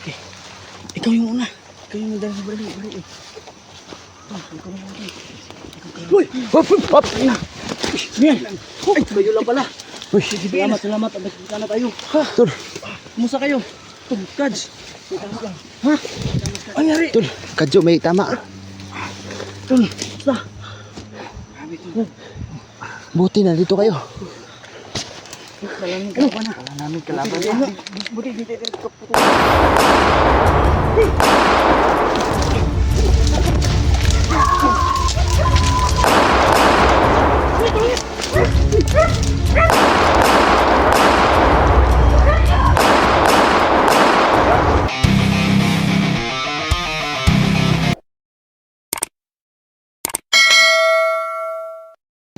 Okay. Ikaw yung una. Ikaw yung nagdala sa bali. Ikaw na lang. Uy! Hop! Hop! Yan! Ay, kayo lang pala. Uy, salamat. Nagkita na tayo. Ha? Tol. Kumusta kayo? Kads. May tama lang. Ha? Ay, yari. Tol, Kadyo may tama. Tol, basta. Buti na dito kayo. Kalamin kalaban na. Kala namin kalaban na. Buti, dito.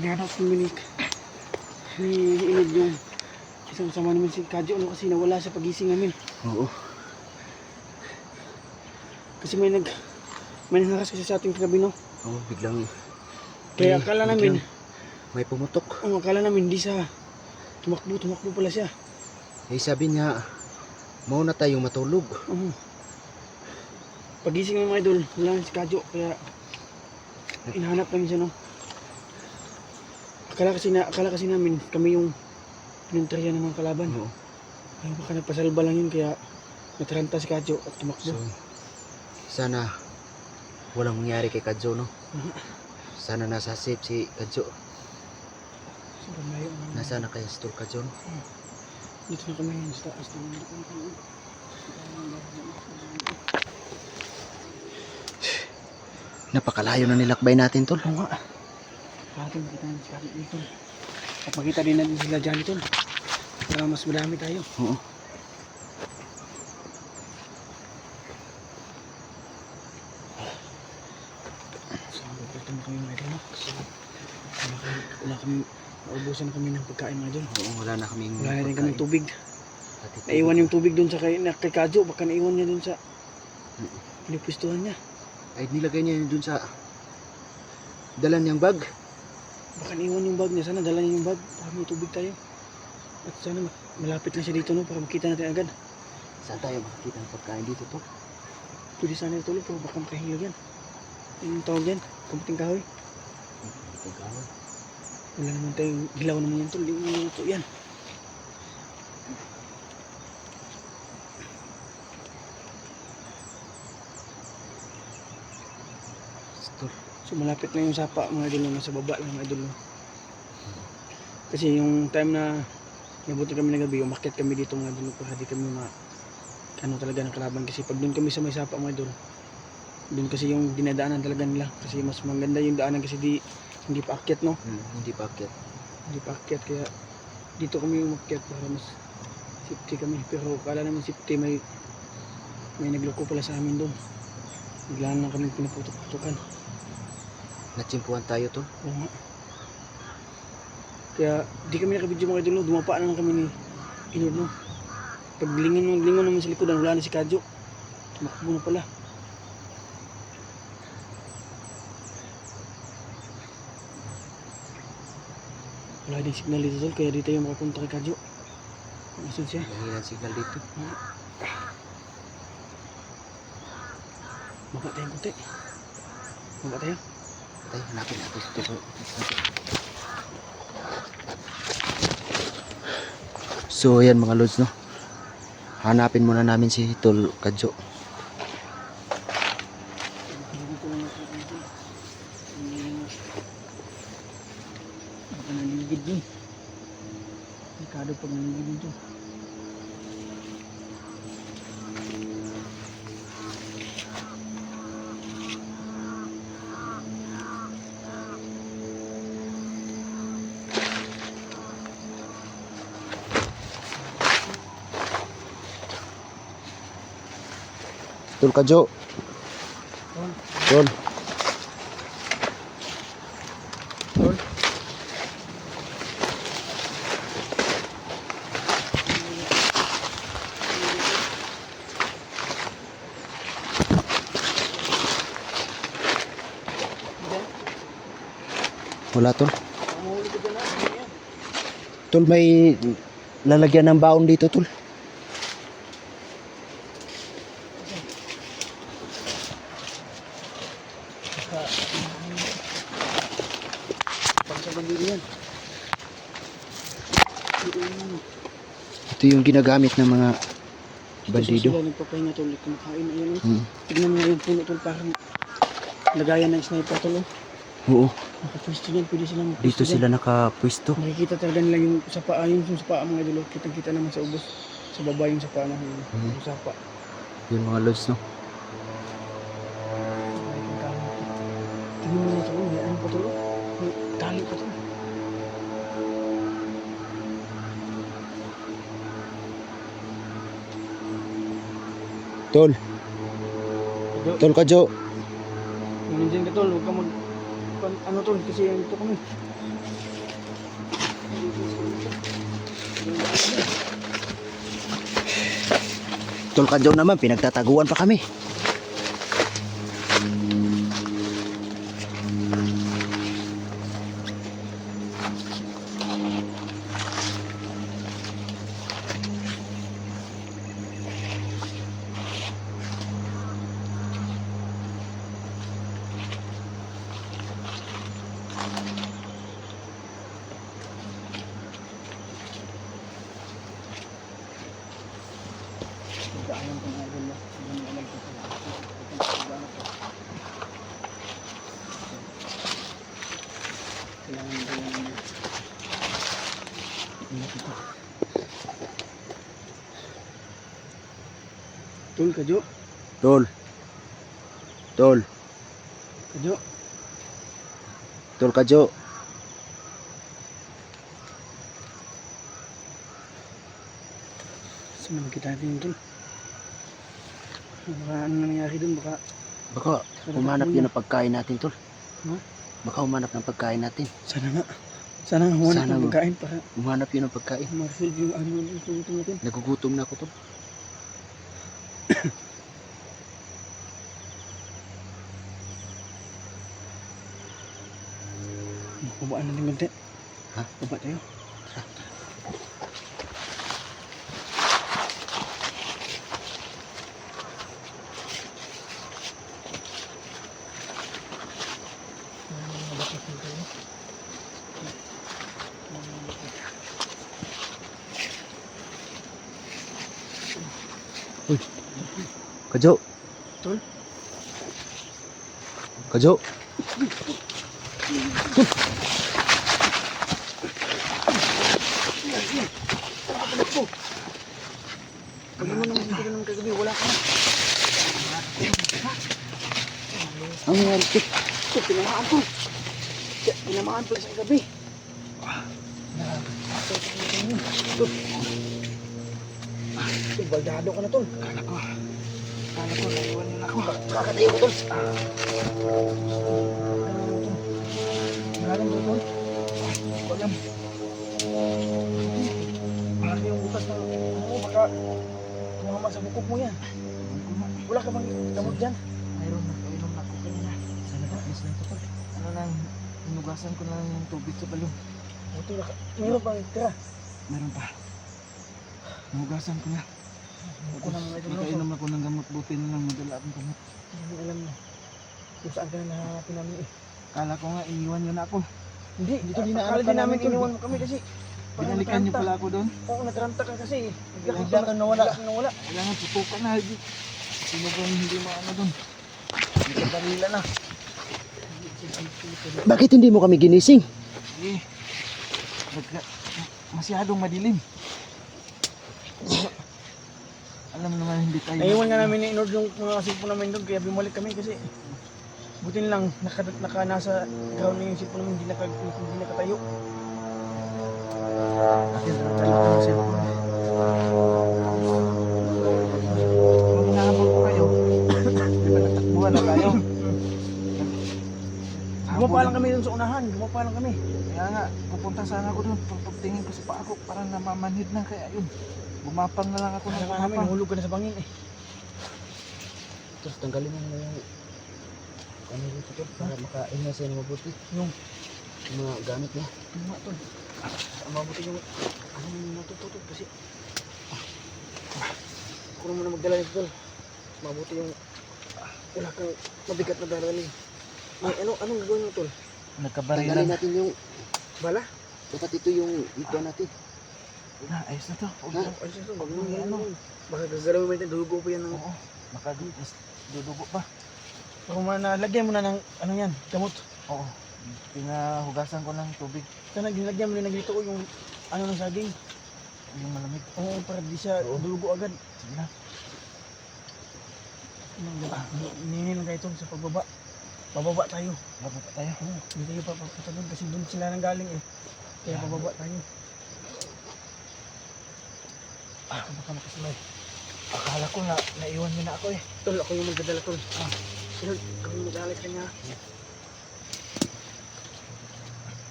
Hanap si Minik. Iniinod yung isang sama namin si Kadyo kasi nawala sa pagising namin. Oo. Kasi may nangaras kasi sa ating kagabi, no? Oo, biglang. Kaya akala namin, may pumutok. akala namin hindi sa tumakbo pala siya. Eh sabi niya, mauna tayong matulog. Pagising ng mga idol, wala na si Kadyo, kaya hinahanap namin siya, no? Akala kasi namin kami yung pinuntriyan ng mga kalaban. Oo. Ay, baka nagpasalba lang yun, kaya nataranta si Kadyo at tumakbo. So, sana walang mangyari kay Kadyo, no? Sana nasa safe si Kadyo. Nasaan na kaya si Tol Kadyo, no? Dito na kami sa taas. Napakalayo na nilakbay natin, Tol. Oo nga. Ating kita na si Kadyo dito. At makita din natin sila dyan dito. Para mas madami tayo. Oo. So, pagkita mo kami mga idol, no? Kasi wala kami, naubusan na kami ng pagkain mga idol. Oo, wala na kaming Wala na rin kami tubig. Pati tubig. Naiwan yung tubig dun sa kay Kadyo. Baka naiwan niya dun sa pinipwestuhan niya. Ay, nilagay niya yun dun sa dalan niyang bag. Baka naiwan yung bag niya. Sana dala niya yung bag para may tubig tayo. At sana malapit na siya dito, no? Para makita natin agad. Saan tayo makikita ng pagkain dito, Tol? Pwede sana itulog pero baka makahilo yan. Yung tawag yan, kamuting kahoy. Pagkain. Wala naman tayong hilaw naman yan, tol. Hindi mo ito yan. Tol. So malapit na yung sapa mga idol, nasa baba lang mga idol. Kasi yung time na nabuti kami na gabi, umakyat kami dito mga idol para di kami ano talaga ng kalaban. Kasi pag doon kami sa may sapa mga idol, doon kasi yung dinadaanan talaga nila. Kasi mas maganda yung daanan kasi hindi pa akyat, no? Hindi pa akyat. Hindi pa akyat, kaya dito kami umakyat para mas safety kami. Pero kala naman safety, may nagloko pala sa amin doon. Biglaan lang kami pinaputok-putokan. Natsimpuan tayo, Tol. Oo nga. Kaya di kami nakabidyo mga idol, no? Dumapa na lang kami ni Inod, no? Paglingon naman sa likodan, wala na si Kadyo. Tumakbo na pala. Wala din signal dito, tol, kaya di tayo makapunta kay Kadyo. Nasaan siya? Mahilang signal dito. Baba tayo konti. Baba tayo. Tayo, hanapin natin si Tol. So, ayan mga lods, no? Hanapin muna namin si Tol Kadyo. Baka naligid din. Delikado pag naligid dito. Tol Kadyo. Tol. Tol. Wala, Tol. Tol, may lalagyan ng baon dito, Tol. Ito yung ginagamit ng mga Dito bandido. sila nagpapahinga tol, kumakain na yun. Hmm. Tignan mo yung puno tol, parang lagayan ng sniper tol. Oo, Nakapwesto dyan, pwede silang magpwesto dito dyan. sila nakapwesto. Makikita talaga nila yung sa paa, yung sa paa mga idol. Kitang-kita naman sa ubos. Sa baba yung sa paa ng yung sapa. Yung mga lods, no? Tingnan mo na tol, may ano pa tol. May tali pa tol. Tol, Do- tol ka, Jo. Nandiyan ka tol, huwag ka mag... Ano tol, kasi ito kami. Tol ka, Jo naman, pinagtataguan pa kami. Daanan ko nga idol. Hindi mo alam kung kailangan ko yung... Tol, kadyo. Tol. Tol. Kadyo. Tol ka, Jo. Saan naman kita natin yun tol? Baka ano nangyari dun, baka... Baka humanap yun ng pagkain natin, Tol. Ha? Baka humanap ng pagkain natin. Sana nga. Sana nga huwanap Sana ng nga. pagkain para Humanap yun ng pagkain. ma-resolve yung ano yung tugutom natin. Nagugutom na ako, Tol. Babaan natin konti. Ha? Baba tayo. Kajo. Tol? Kajo. Pag naman naman dito naman kagabi, wala ka na. Ang nangyari, Tol? Ito, tinamaan ko. Tinamaan ko sa kagabi. Ito, baldado ka na tol. Kala ko, naiwan nila ako. Kakatayo ko tol. Maraming tol tol. Hindi ko alam. Malaki yung butas ng ano, baka tumama sa bukog mo yan. Wala ka bang gamot dyan? Mayroon na, inom na ako kanina. Sana ka, ayos lang ito tol. Ano lang, inugasan ko lang yung tubig sa balon. Buti na mayroon bang tira? Meron pa. Inugasan ko na. Ako na mga idol. Nakainom ako ng gamot, buti na lang madala akong gamot. Hindi alam mo. Kung saan ka na nahanapin namin eh. Kala ko nga, iniwan nyo na ako. Hindi, Dito akala dinaanan din pa namin namin, iniwan mo kami kasi Binalikan nyo pala ako doon. Oo, natranta ka kasi. Bigla kang nawala. Bigla kang nawala. Kailangan tutukan na. Sino ba yung hindi maano doon? Hindi ka barila na. Bakit hindi mo kami ginising? Eh, masyadong madilim. Alam naman hindi tayo. Naiwan nga namin ni Inord yung mga cellphone namin doon kaya bumalik kami kasi butin lang naka nasa ground na yung cellphone namin hindi nakatayo. Atin na talaga ang cellphone. Nung hinahabol ko kayo, di ba natakbuhan na tayo? Gumapa lang kami doon sa unahan, gumapa lang kami. Kaya nga, pupunta sana ako doon. Pagtingin ko sa paa ko, parang namamanhid na. Kaya yun, bumapang na lang ako ng Kaya nga namin, bumapang. nahulog ka na sa bangin eh. Tapos tanggalin mo yung ano dito, Tol, para makainga siya ng mabuti. Yung mga gamit niya. Tuma tol. Mabuti yung ano yung natututod kasi kung naman na magdala nito tol. Mabuti yung wala kang mabigat na daralin. May anong gagawin mo tol? Nagkabarilan. Tanggalin natin yung, Bala? dapat ito yung ito natin. Na, ayos na to. Huwag na. Ay, ito, wag May mo, ano. baka gagalaw mo ito, dugo pa yan ng... Oo. Baka dudugo pa. Kung lagyan mo na ng, ano yan, gamot. Oo. Pinahugasan ko ng tubig. Lagyan mo na ng dito yung, ano ng saging. Yung malamig. Oo, para di siya Oo. dugo agad. Sige na. Hindi lang tayo ito sa pagbaba. Bababa tayo. Bababa tayo. Oo, hindi tayo papapunta doon kasi doon sila nang galing eh. Kaya bababa tayo. Baka makasulay. Akala ko na naiwan niyo na ako eh. Tol, ako yung magdadala tol. Sino, kami mag-aalit ka niya.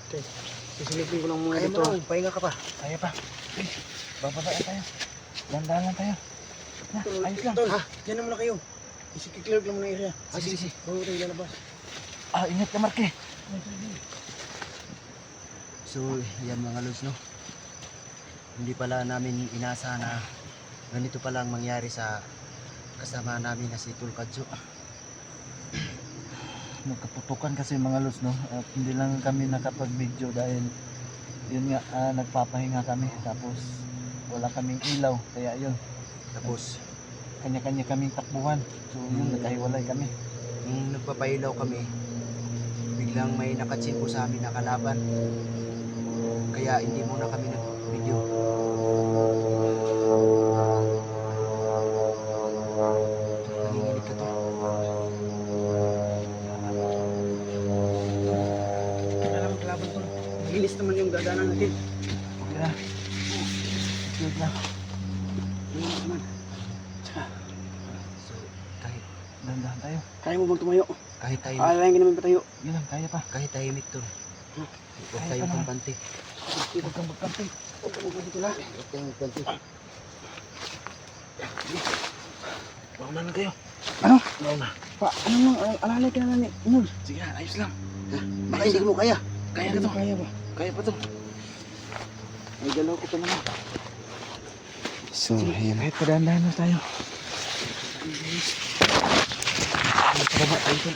Okay, sisilipin ko lang muna Kaya dito. mo, pahinga ka pa. Kaya pa. Bababa na tayo. Dandahan lang tayo. Na, Tol, ayos lang. Tol, dyan na muna kayo. Isikiclear lang muna yung area. Sige. Bago tayo lalabas. Ingat ka, Marke. So, yan mga lods, no? Hindi pala namin inasa na ganito pala ang mangyari sa kasama namin na si Tulkadjo. Nagkaputukan kasi mga lods, no? At hindi lang kami nakapag-video dahil yun nga, nagpapahinga kami. Tapos wala kaming ilaw. Kaya yun, Tapos, kanya-kanya kaming takbuhan. So yun, nagkahiwalay kami. nung nagpapailaw kami, biglang may nakatsimpo sa amin na kalaban. Kaya hindi muna kami nag-video. Nanginginig ka to. Kaya lang kalaban tol. Malinis naman yung gagana natin. Okay na. Good na. Malinis naman. Tsaka, So, kahit, Dandahan tayo. kaya mo bang tumayo? kahit tayo, Alalayan ka naman pa tayo. Yun lang, kaya pa. kahit tahimik to. Huwag Kahit tayong pa naman. kampante. Huwag kang magkampi. Huwag ka magpapito lang. Huwag tayong kampante. Mauna na kayo. Ano? Mauna. Pa, ano lang, alalay ka na lang. Inul. Sige na, ayos lang. Baka hindi mo kaya. Kaya na to. Kaya ba? Kaya pa to. May galaw ko pa naman. So, ayan. Kahit padahan-dahan na tayo. Magpababa tayo to.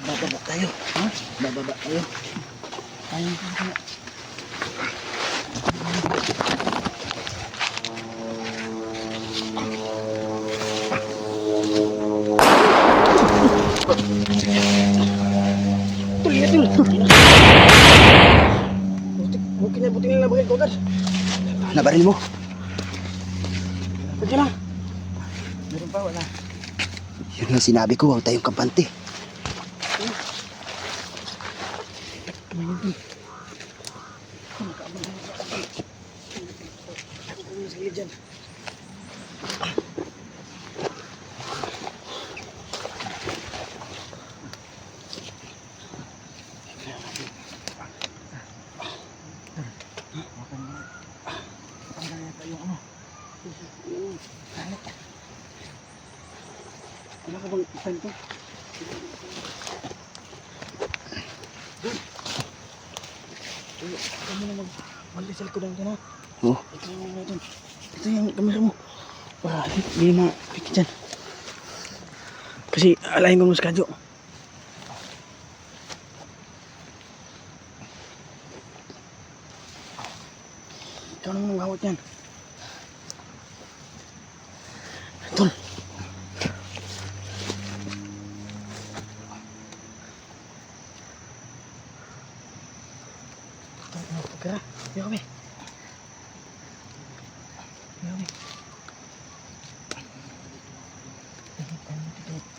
Bababa tayo. Ha? Bababa tayo. Kaya mo kaya. Tuloy na tuloy. Buti na nabakil ko agad. Nabaril mo. Pwede lang. Meron pa, wala. Yun ang sinabi ko, huwag tayong kampante. Kamay mo dun. Makaabang na ako. Ako kung nasa gilid dyan. Tanggal yata yung ano. Wala ka bang time to? Kami na mag-alisal ko lang dyan ha. Oh. Ito yung mga dyan. Ito yung kamera mo. Para hindi makikita dyan. Kasi alayin ko mo sa kadyo. Ikaw naman ang hawak yan. Tol. Tara, hindi kami.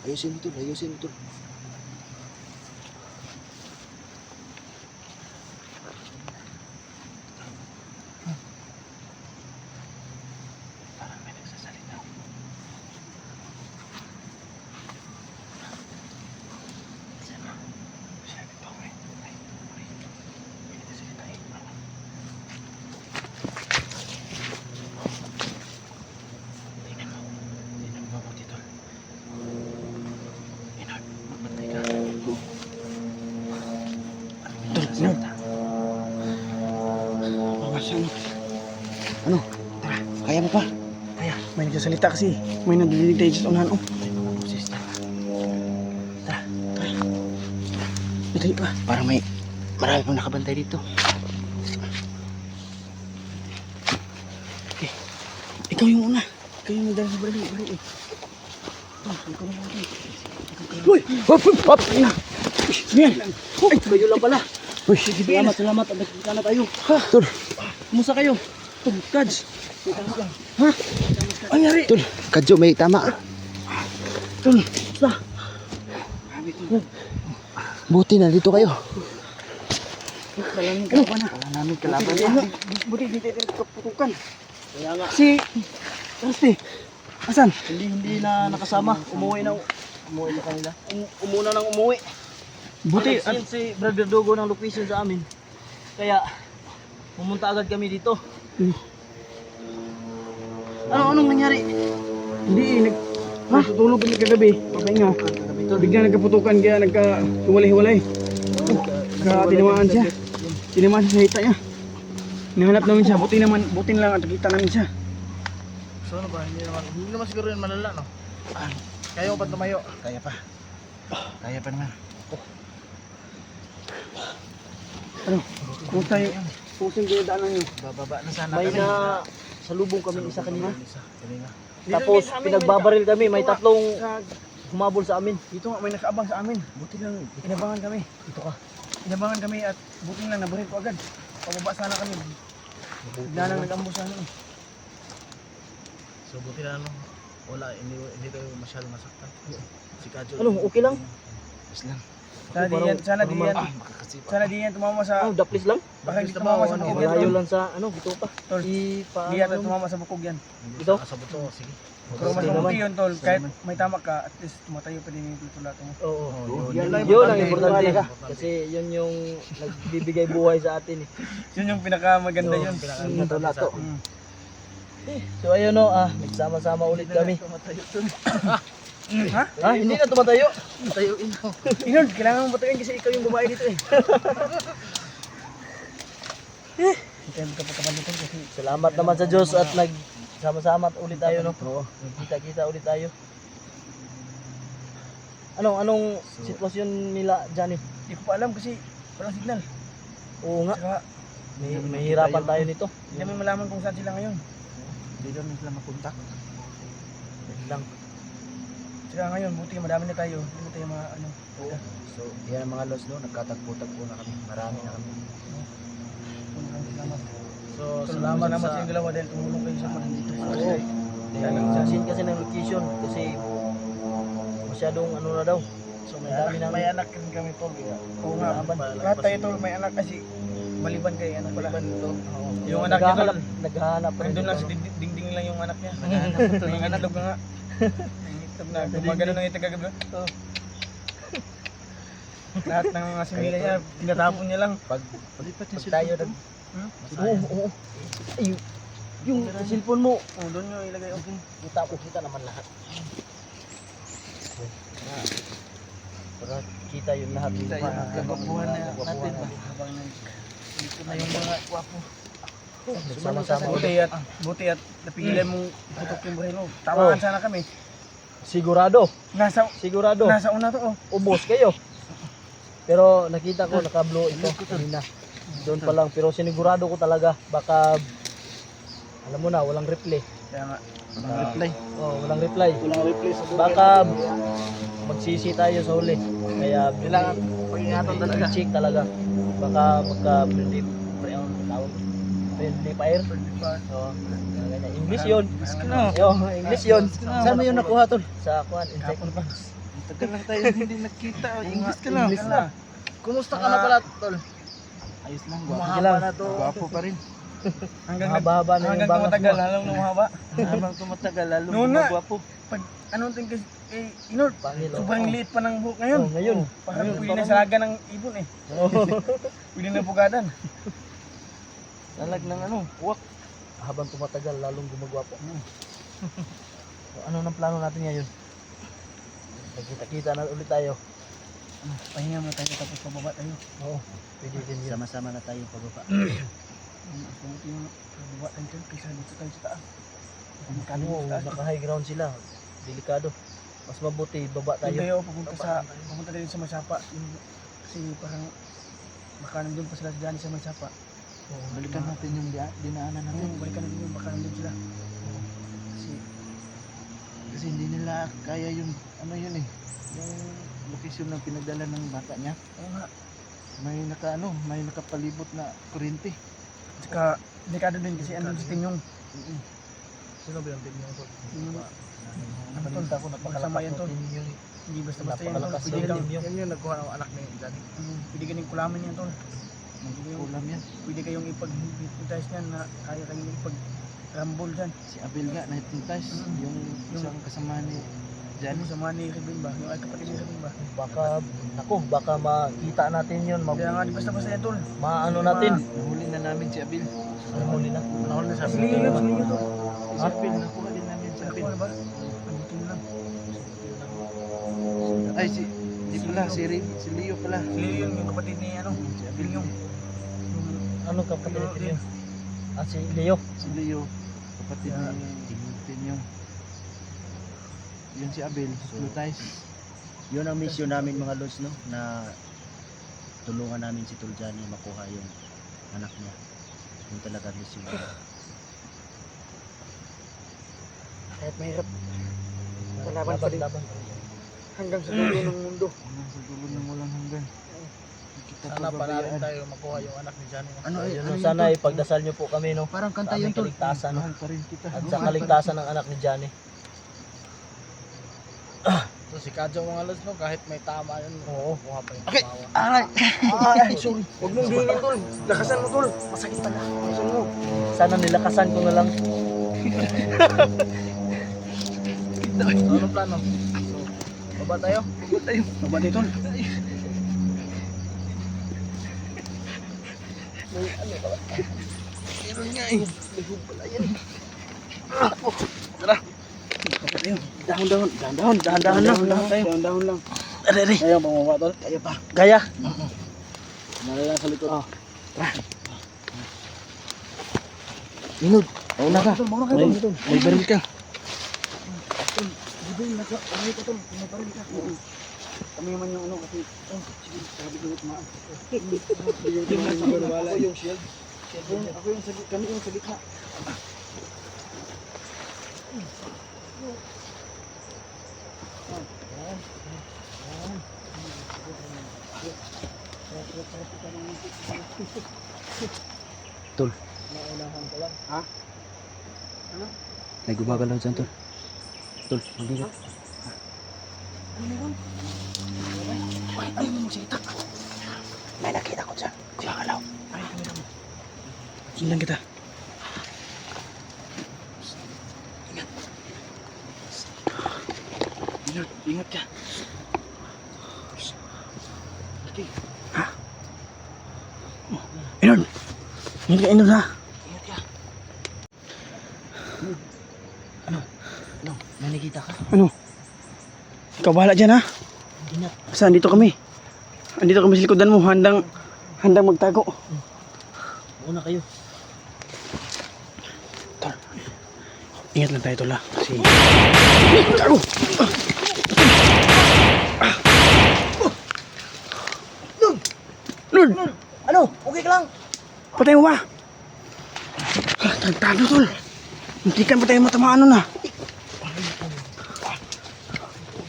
Ayusin mo to, ayusin mo to. Parang may nagsasalita. Sabi pa ko eh. Ay, may nagsasalita eh. Tingnan mo mabuti tol. Inod, magbantay ka. Ano may Tol, nagsasalita? Pawasan. Ano? Tara, kaya mo pa. Kaya, May nagsasalita kasi. May nadidinig tayo sa unahan. Oh. may mga boses na. Tara, tara. Tayo pa. Parang may marami pang nakabantay dito. Ikaw yung una. Ikaw yung nagdala sa baril. Baril eh. Ikaw na lang. Uy! Hop! Hop! Hop! Yan! Ay! Kayo lang pala. Uy! Salamat, salamat. Nagkita na tayo. Ha? Tol. Kumusta kayo? Tol, Kads. Ha? Ang nangyari? Tol, kadyo may tama. Tol, kumusta? Buti na dito kayo. Kalamin kalaban na. Wala namin kalaban. Buti dito tayo kaputukan. Kaya nga. Si Rusty. Asan? Hindi na nakasama. Umuwi na kanila. Umuna nang umuwi. Buti At si Brother Dogo ng location sa amin. Kaya pumunta agad kami dito. Anong nangyari? Hindi natutulog kami kagabi. Papahinga. Bigla nagkaputukan kaya nagka-hiwalay-hiwalay. Tinamaan siya. Tinamaan siya sa hita niya. Hinahanap namin siya. Buti na lang at nakita namin siya. So ano ba? Hindi naman siguro yun malala, no? Kaya pa tumayo. Kaya pa. Kaya pa naman. Ano? Kumusta yung dinadaanan niyo? Bababa na sana May kami. na salubong kami isa kanina. Kanina. Tapos pinagbabaril kami. May tatlong humabol sa amin. Dito nga may nakaabang sa amin. Buti lang inabangan kami. Dito ka. Inabangan kami at buti lang nabaril ko agad. Pababa sana kami. Bigla nang nag-ambush sa amin. So buti na wala, hindi tayo masyadong masaktan. Si Kadyo. Ano, okay lang? Tapos lang. Sana di yan tumama sa Daplis lang? baka hindi tumama sa bukog yan. Malayo lang sa dito pa. Tol. Di yata tumama sa bukog yan. Ito? Sa buto, sige. Pero mas mabuti yun tol. Kahit may tama ka, at least tumatayo pa din yung tutulato mo. Oo. Yun lang Yun ang importante. importante. Kasi yun yung nagbibigay buhay sa atin eh. Yun yung pinakamaganda yun. Natulato. Mm. So ayun no, nagsama-sama ulit kami. Ha? Hindi na tumatayo. Inod, kailangan mo batuin kasi ikaw yung babae dito eh. Hindi tayo magkapagkapandutan kasi Salamat naman sa Diyos at nagsama-sama ulit tayo no. Oo. Nagkita-kita ulit tayo. Anong sitwasyon nila Johnny? hindi ko pa alam kasi walang signal. Oo nga, Saka may hirapan tayo nito. hindi namin malaman kung saan sila ngayon. Hindi namin sila makontak. Wait lang. Saka ngayon, buti madami na tayo. Hindi na tayo mga ano. So, yan ang mga lods no. Nagkatagpo-tagpo na kami. Marami na kami. Salamat. So Salamat salamat sa sa yung dalawa dahil tumulong kayo sa mga dito. Oo. Sin kasi ng location kasi masyadong ano na daw. So may anak rin kami tol. Oo nga, lahat tayo tol may anak kasi maliban kay ano pala. Yung anak niya tol, Naghahanap pa rin. nandun lang si Dingding lang yung anak niya. Nangingitlog na nga. Nangingitlog na. Gumagano ng itagagabi. Lahat ng mga simila niya, tinatapon niya lang. Pag tayo nag... Oo. Ay, yung cellphone mo, Oh, doon nyo ilagay. Okay. kita naman lahat. Para kita yung lahat. Kita yung kagwapuhan na natin ba? Habang Dito na yung mga gwapo. nagsama-sama ulit. Buti at napigilan mong putok yung baril mo. Tamaan sana kami. Sigurado. Nasa una to oh. Ubos kayo. Pero nakita ko naka-blow ito kanina. Doon pa lang pero sinigurado ko talaga baka alam mo na walang reply. Kaya nga. reply. Walang reply. Walang replace sa Baka magsisi tayo sa huli. Kaya kailangan pag-ingatan talaga. check talaga. Baka magka friendly fire. So, ganyan. English 'yon. English 'yon. Saan mo yun nakuha tol? Sa kuan insect. Tagal lang tayo hindi nagkita. English ka lang. English na. Kumusta ka na pala tol? Ayos lang. Mahaba na to. Gwapo pa rin. Mahaba na yung hanggang bangas tumatagal, mo. lalong lumahaba. Habang tumatagal lalo Noon nga. gwapo. Pag anong tingin kay Inord, Pangil, oh. sobrang liit pa ng buhok ngayon. Ngayon. Parang pwede na salaga ng ibon eh. Pwede na pugadan. Talag ng ano, uwak. Habang tumatagal lalong gumagwapo. So, ano nang plano natin ngayon? Nagkita-kita na ulit tayo. Pahinga muna tayo tapos pababa tayo. Oo. Pwede din yun. Sama-sama na tayo pababa. Mas mabuti yung pababa tayo dyan kaysa dito tayo sa taas. Magkano Oo, sa taas. naka-high ground sila. Delikado. Mas mabuti baba Tayo tayo. pupunta tayo sa Masapa. Yung Kasi parang baka nandun pa sila sa daan sa may sapa. Balikan natin yung dinaanan natin. Balikan natin yung baka nandun sila. Kasi Kasi hindi nila kaya yung ano yun eh. Yung location ng pinagdala ng bata niya. oo nga. May nakapalibot na kuryente. Saka delikado din kasi andun si Tinyong. Sino ba yung tingin ko? Yung ano tol, Nabalita ko magsama yan tol. yung Hindi basta-basta yan tol. Napakalakas Pwede daw. ka, Yan yung nagkuha ng anak ni Johnny. pwede ka ning kulamin yan tol. ulam yan. Pwede kayong ipag-hypnotize niyan na kaya kayong ipag-rumble dyan. Si Abel nga na-hypnotize. Yung isang kasama ni Ano sa mga ni Ribin ba? Yung ay kapatid ni Ribin ba? Baka makita natin yun. Kaya nga di basta-basta yan tol. Maano natin. Nahuli na namin si Abel. Nahuli na. Nahuli na Si Leo yun, si Leo tol. Si Abel, nakuha din namin si Abel. Nakuha na ba? Abutin mo lang. Ay, di pala, si Leo pala. Si Leo yun, yung kapatid ni ano? Si Abel yung Ano kapatid ni Leo? Si Leo. Si Leo, kapatid ni Tinyong. Yun si Abel, hypnotize. Yun ang mission namin mga lods, no? Na tulungan namin si Tol Johnny makuha yung anak niya. Yun talaga mission namin. Kahit mahirap. Palaban pa rin. Hanggang sa dulo ng mundo. Hanggang sa dulo ng walang hanggan. Kita Sana panalin tayo makuha yung anak ni Johnny. Ano eh, ano Sana ipagdasal niyo po kami, no? Parang kanta Sa yun, aming Tol. kaligtasan, no? Mahal pa rin kita. At sa kaligtasan ng anak ni Johnny. So si Kadyo mga lods, no? Kahit may tama yun, Oo. kuha pa yung Okay. tumawa. Ay, sorry. Huwag mong diinin tol. Lakasan mo tol. Masakit pala. Lakasan mo. Sana nilakasan ko na lang. So anong plano? So, baba tayo? Baba tayo tol. Baba tayo. Dahan-dahan lang. Dahan-dahan lang. Are, Kaya bumaba tol? Kaya pa. Gaya. Nalala lang sa likod. Inod. Mauna ka. May baril ka. Kami naman yung ano kasi sige, sabi ko tumaan. Ako yung shield. Ako yung sa kami yung sa gitna. Tol. Naunahan ko lang. May gumagalaw dyan, Tol. Tol, magbigat. Ay, mo magsita. May nakita ko dyan. Gumagalaw. Ay, kami naman. Sundan kita. Ingat. Ingat ka. Okay. Ha? Ingat. Ingat ka, Ingat ha. Ingat ka. Ano? May nakita ka? Ano? Ikaw bahala dyan ha. Ingat. Basta andito kami. Andito kami sa likodan mo. Handang magtago. Una kayo. Tol. Ingat lang tayo tol ha. Kasi... Tago! Lord! Ano? Okay ka lang? Patay mo ba? Tagtado tol. Hindi kan patay mo tamaan nun ha.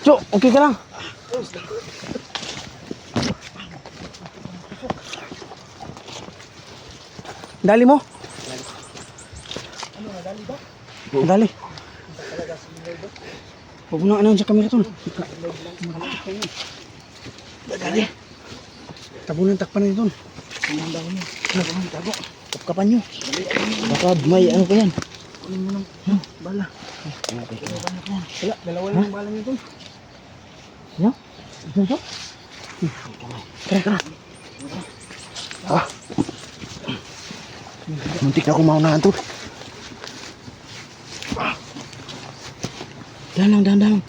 Jo, okay ka lang? Dali mo? Dali. Huwag mo nang ano sa camera tol. Dali. Tabunan takpan na tol. Kapkapan nyo. Baka may ano pa yan. Bala. Wala, dalawa lang yung bala niyo tol. Ano? Ito? Tara. Muntik na akong maunahan, Tol. Dahan lang.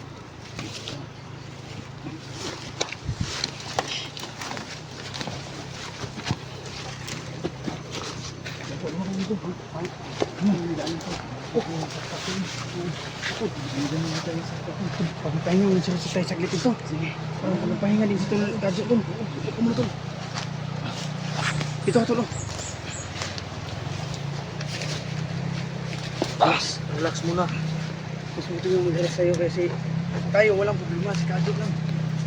Pagpahinga mo sila sa tayo saglit ito. Sige. Parang magpahinga din si Tol Kadyo Tol. muna tol. Dito ka tol. Oh. Relax muna. Mas buti yung mag-relax sa'yo kasi tayo walang problema, si Kadyo lang.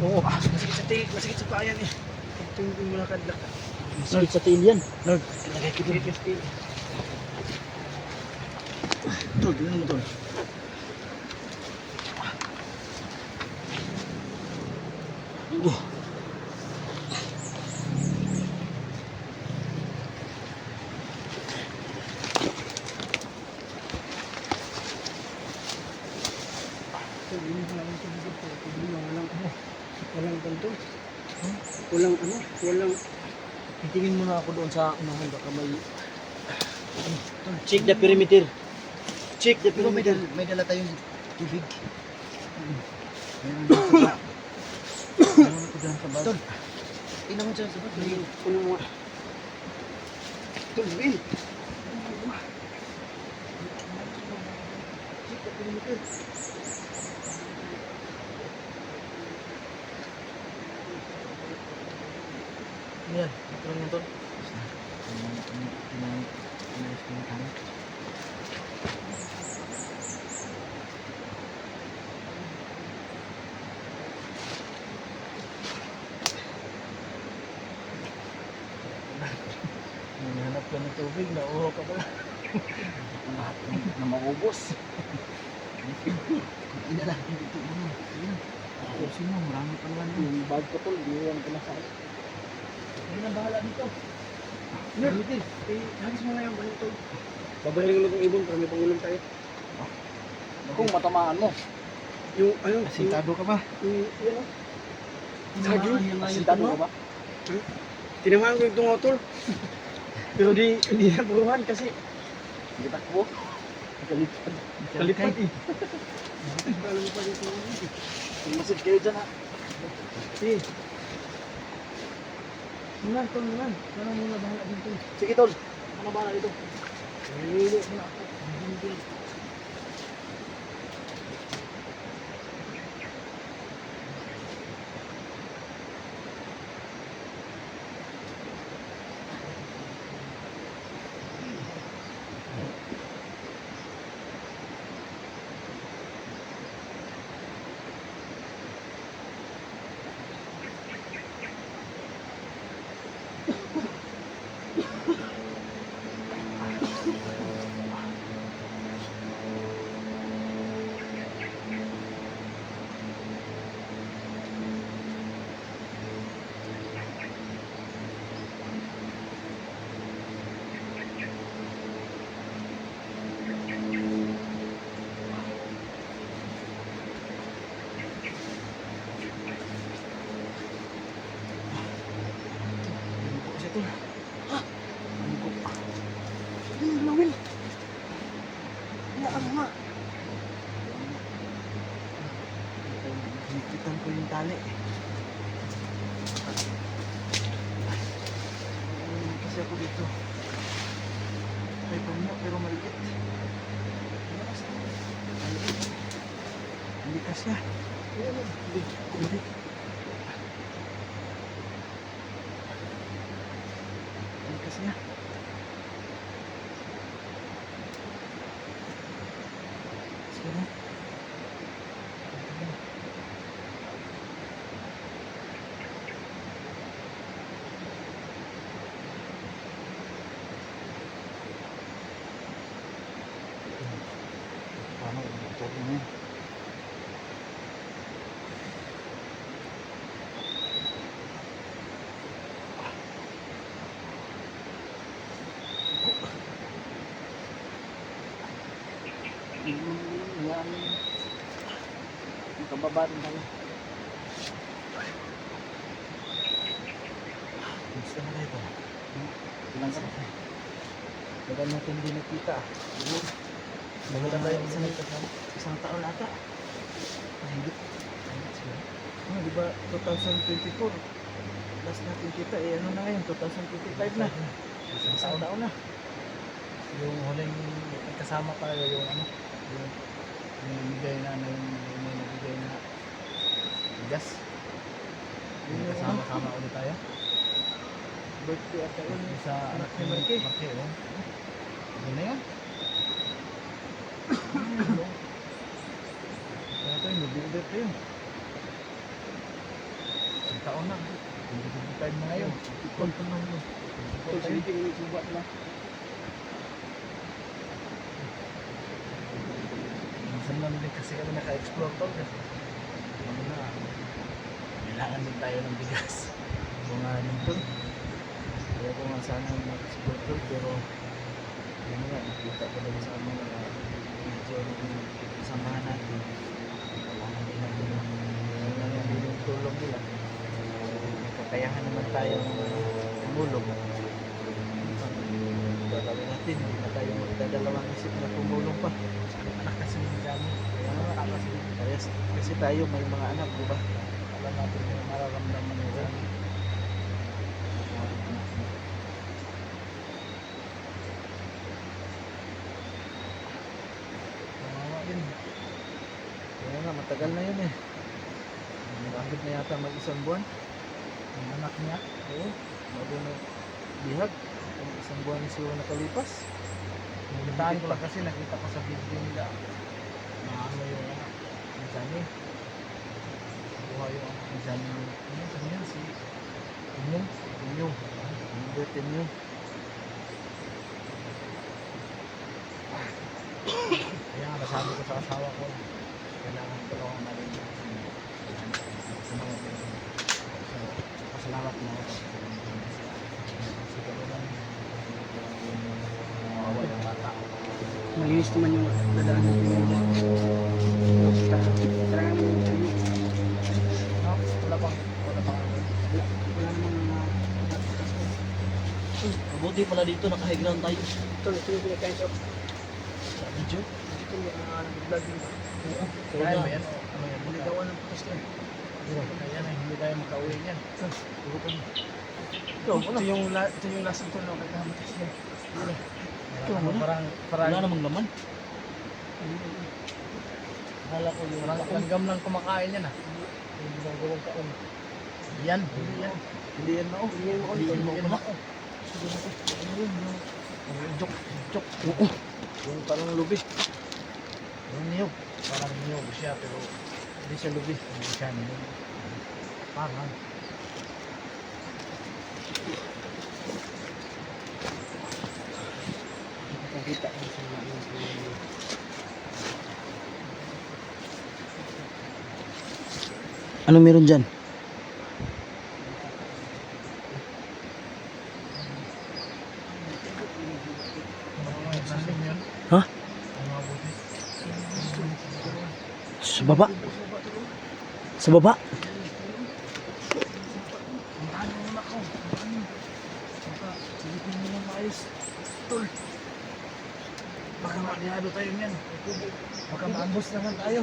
Oo. Masakit sa tingin, masakit sa payan eh. Ito yung mula kadlak. Sakit sa tiil yan. Lord, ilagay ko dito. Tol, tingnan mo tol. Tol, yun yung walang tubig dito. Problema, walang ganito. Walang ano, walang Titingin muna ako doon sa unahan, baka may... Check the perimeter. Check the Pero perimeter. may dala tayong tubig. Meron dito sa ba? Meron ako dyan sa bag. Tol, tingnan mo dyan sa bag. May Kunin mo nga. Tol, Bill. Yan, ito lang yun tol. Naghanap ka ng tubig, nauho ka pala. Na maubos. ina lang. Dito muna. Ayusin mo, marami pa naman yun. Yung bag ko tol, iniwan ko na sa akin. Hindi na bahala dito. Lord, hagis mo na yung balik tol. Babayarin ko lang itong ibon para may pangulam tayo. Kung matamaan mo. Yung ano, Asintado ka ba? yung ano, Saging? Asintado ka ba? tinamaan ko yung tungo tol. Pero hindi na puruhan kasi Hindi takbo. kalipad. Kalipad eh. Alam mo pa dito. Tumasid kayo dyan ha. Eh. Mulan, tol, mulan. Parang muna bahala dito. Sige tol. Ano ba na dito? Nililo ko na ako. Kasi tol. Lawin. Hayaan mo nga. Hikitan ko yung tali. Kasi ako dito. May panyo pero maliit. Maliit. Hindi kasya. Hindi. Hindi kasya. Sige. Paano kung motor mo yun? Yan. Kababa rin tayo. Gusto na tayo. Ilang ka na? Bagal natin hindi nakita. Bagal na tayo isang taon ata. Higit. Higit siguro. Oh, di ba 2024? Last natin kita eh. Ano na ngayon? 2025 na. Isang taon na. Yung huling kasama pa yung ano, yung bigay na may nabigay na gas. Yun yung Kasama-sama ulit tayo. birthday ata yun. Sa anak ni Marque. Marque, oh. Ano na yan? Kaya ito yung nabibigay ito yun. Isang taon na. 25 na ngayon. Ikon pa nung yun. Tol, sige, tingin yung subat na. Minsan lang din kasi kami naka-explore to. Kasi ano na, kailangan din tayo ng bigas. Mga nito. Kaya ko nga sana mag-explore to, pero yun nga, nakita ko lang sa mga video ng samahan natin. Kailangan din natin kailangan din yung tulong nila. So, may kakayahan naman tayo tumulong. Gagawin natin, hindi na tayo magdadalawang isip na tumulong pa. Anak kasi ng dami. Kaya nga, kasi tayo may mga anak, di ba? Alam natin yung mararamdaman nila. Kawawa yun. Kaya nga, matagal na yun eh. Nakakit na yata mag-isang buwan. Yung anak niya, Oo, bago na bihag. Ang isang buwan na siguro nakalipas. nakitaan ko lang kasi nakita ko sa video nila na ano yung anak. Ang Johnny. Buhay yung anak ni Johnny. Ano sa niya? Si Inyong. Inyong. Ang birthday niyo. Kaya nga nasabi ko sa asawa ko, kailangan ko lang maling sa mga pinag- So, pasalamat mo ako sa kasi kami lang mawawa yung bata. Malinis naman yung dadaan natin. Tara mo yung ano. No, wala bang Wala namang Mabuti pala dito, naka-high ground tayo. Tol, ito yung pinakain sa Video? ito yung nag-vlog yun. kaya ba yan? Ano yan? Hindi gawa ng putas na. Kaya na hindi tayo makauwi niyan. Ito yung last ito na kagamatas na. Parang Wala namang laman. akala ko yung langgam lang kumakain yan ah. Yung ginagawang kaon. Yan, hindi yan. Hindi yan na. Hindi yan Hindi mo yan ako. Jok, jok. Yung parang lubi. Yung niyog. Parang niyog siya pero Hindi siya lubi. hindi siya niyog. Parang. Nakita ko sa mga Anong meron dyan? Nasim yun. Ha? Ang mga butis. Sa baba? Sa baba? Ang tayo muna ko. Baka silipin mo ng maayos. Tol. Baka maaliado tayo niyan. Baka maambos naman tayo.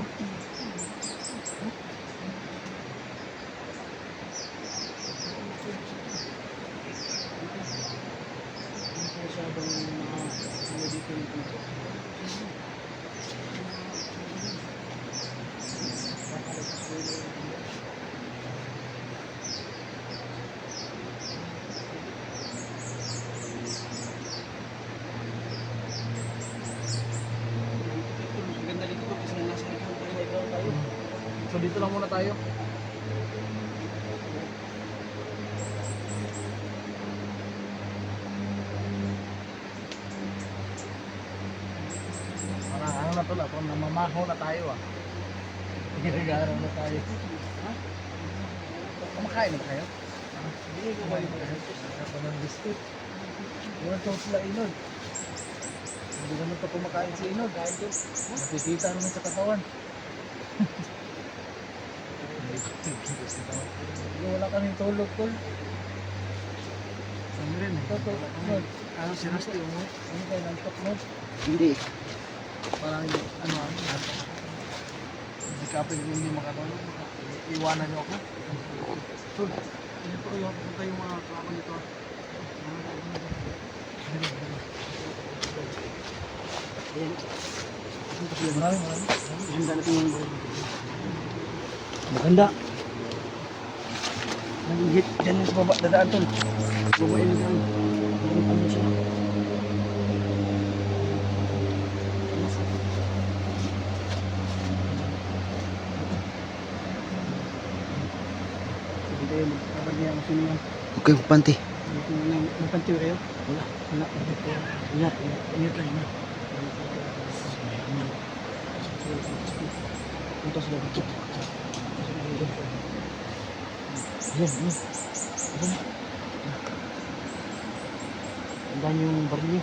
Ganda dito kasi nasa high ground tayo. So dito lang muna tayo. Parang ano na to la, parang namamaho na tayo ah. Ginagaraw na tayo. Ha? Kumakain na ba kayo? Hindi ko ba yung ako ng biscuit? Iwan to sila Inod. Hindi naman pa kumakain si Inod. Nakikita naman sa katawan. Wala kaming tulog, tol. Ano rin eh. Ano si Rusty, ano kayo nantok mo? Hindi. Parang ano, hindi kapag hindi makatulog. Iwanan niyo ako. Tol, hindi po kayo punta yung mga kalaban dito. Maraming. Handa natin yung Maganda. nag-hit dyan sa baba, dadaan tol. Bubuin Sino man? Huwag kayong panty. Magpantiw kayo? Wala. Wala. Ingat. Ingat lang. Ingat. Punta sila dito. Yan. Tandaan yung baril niyo.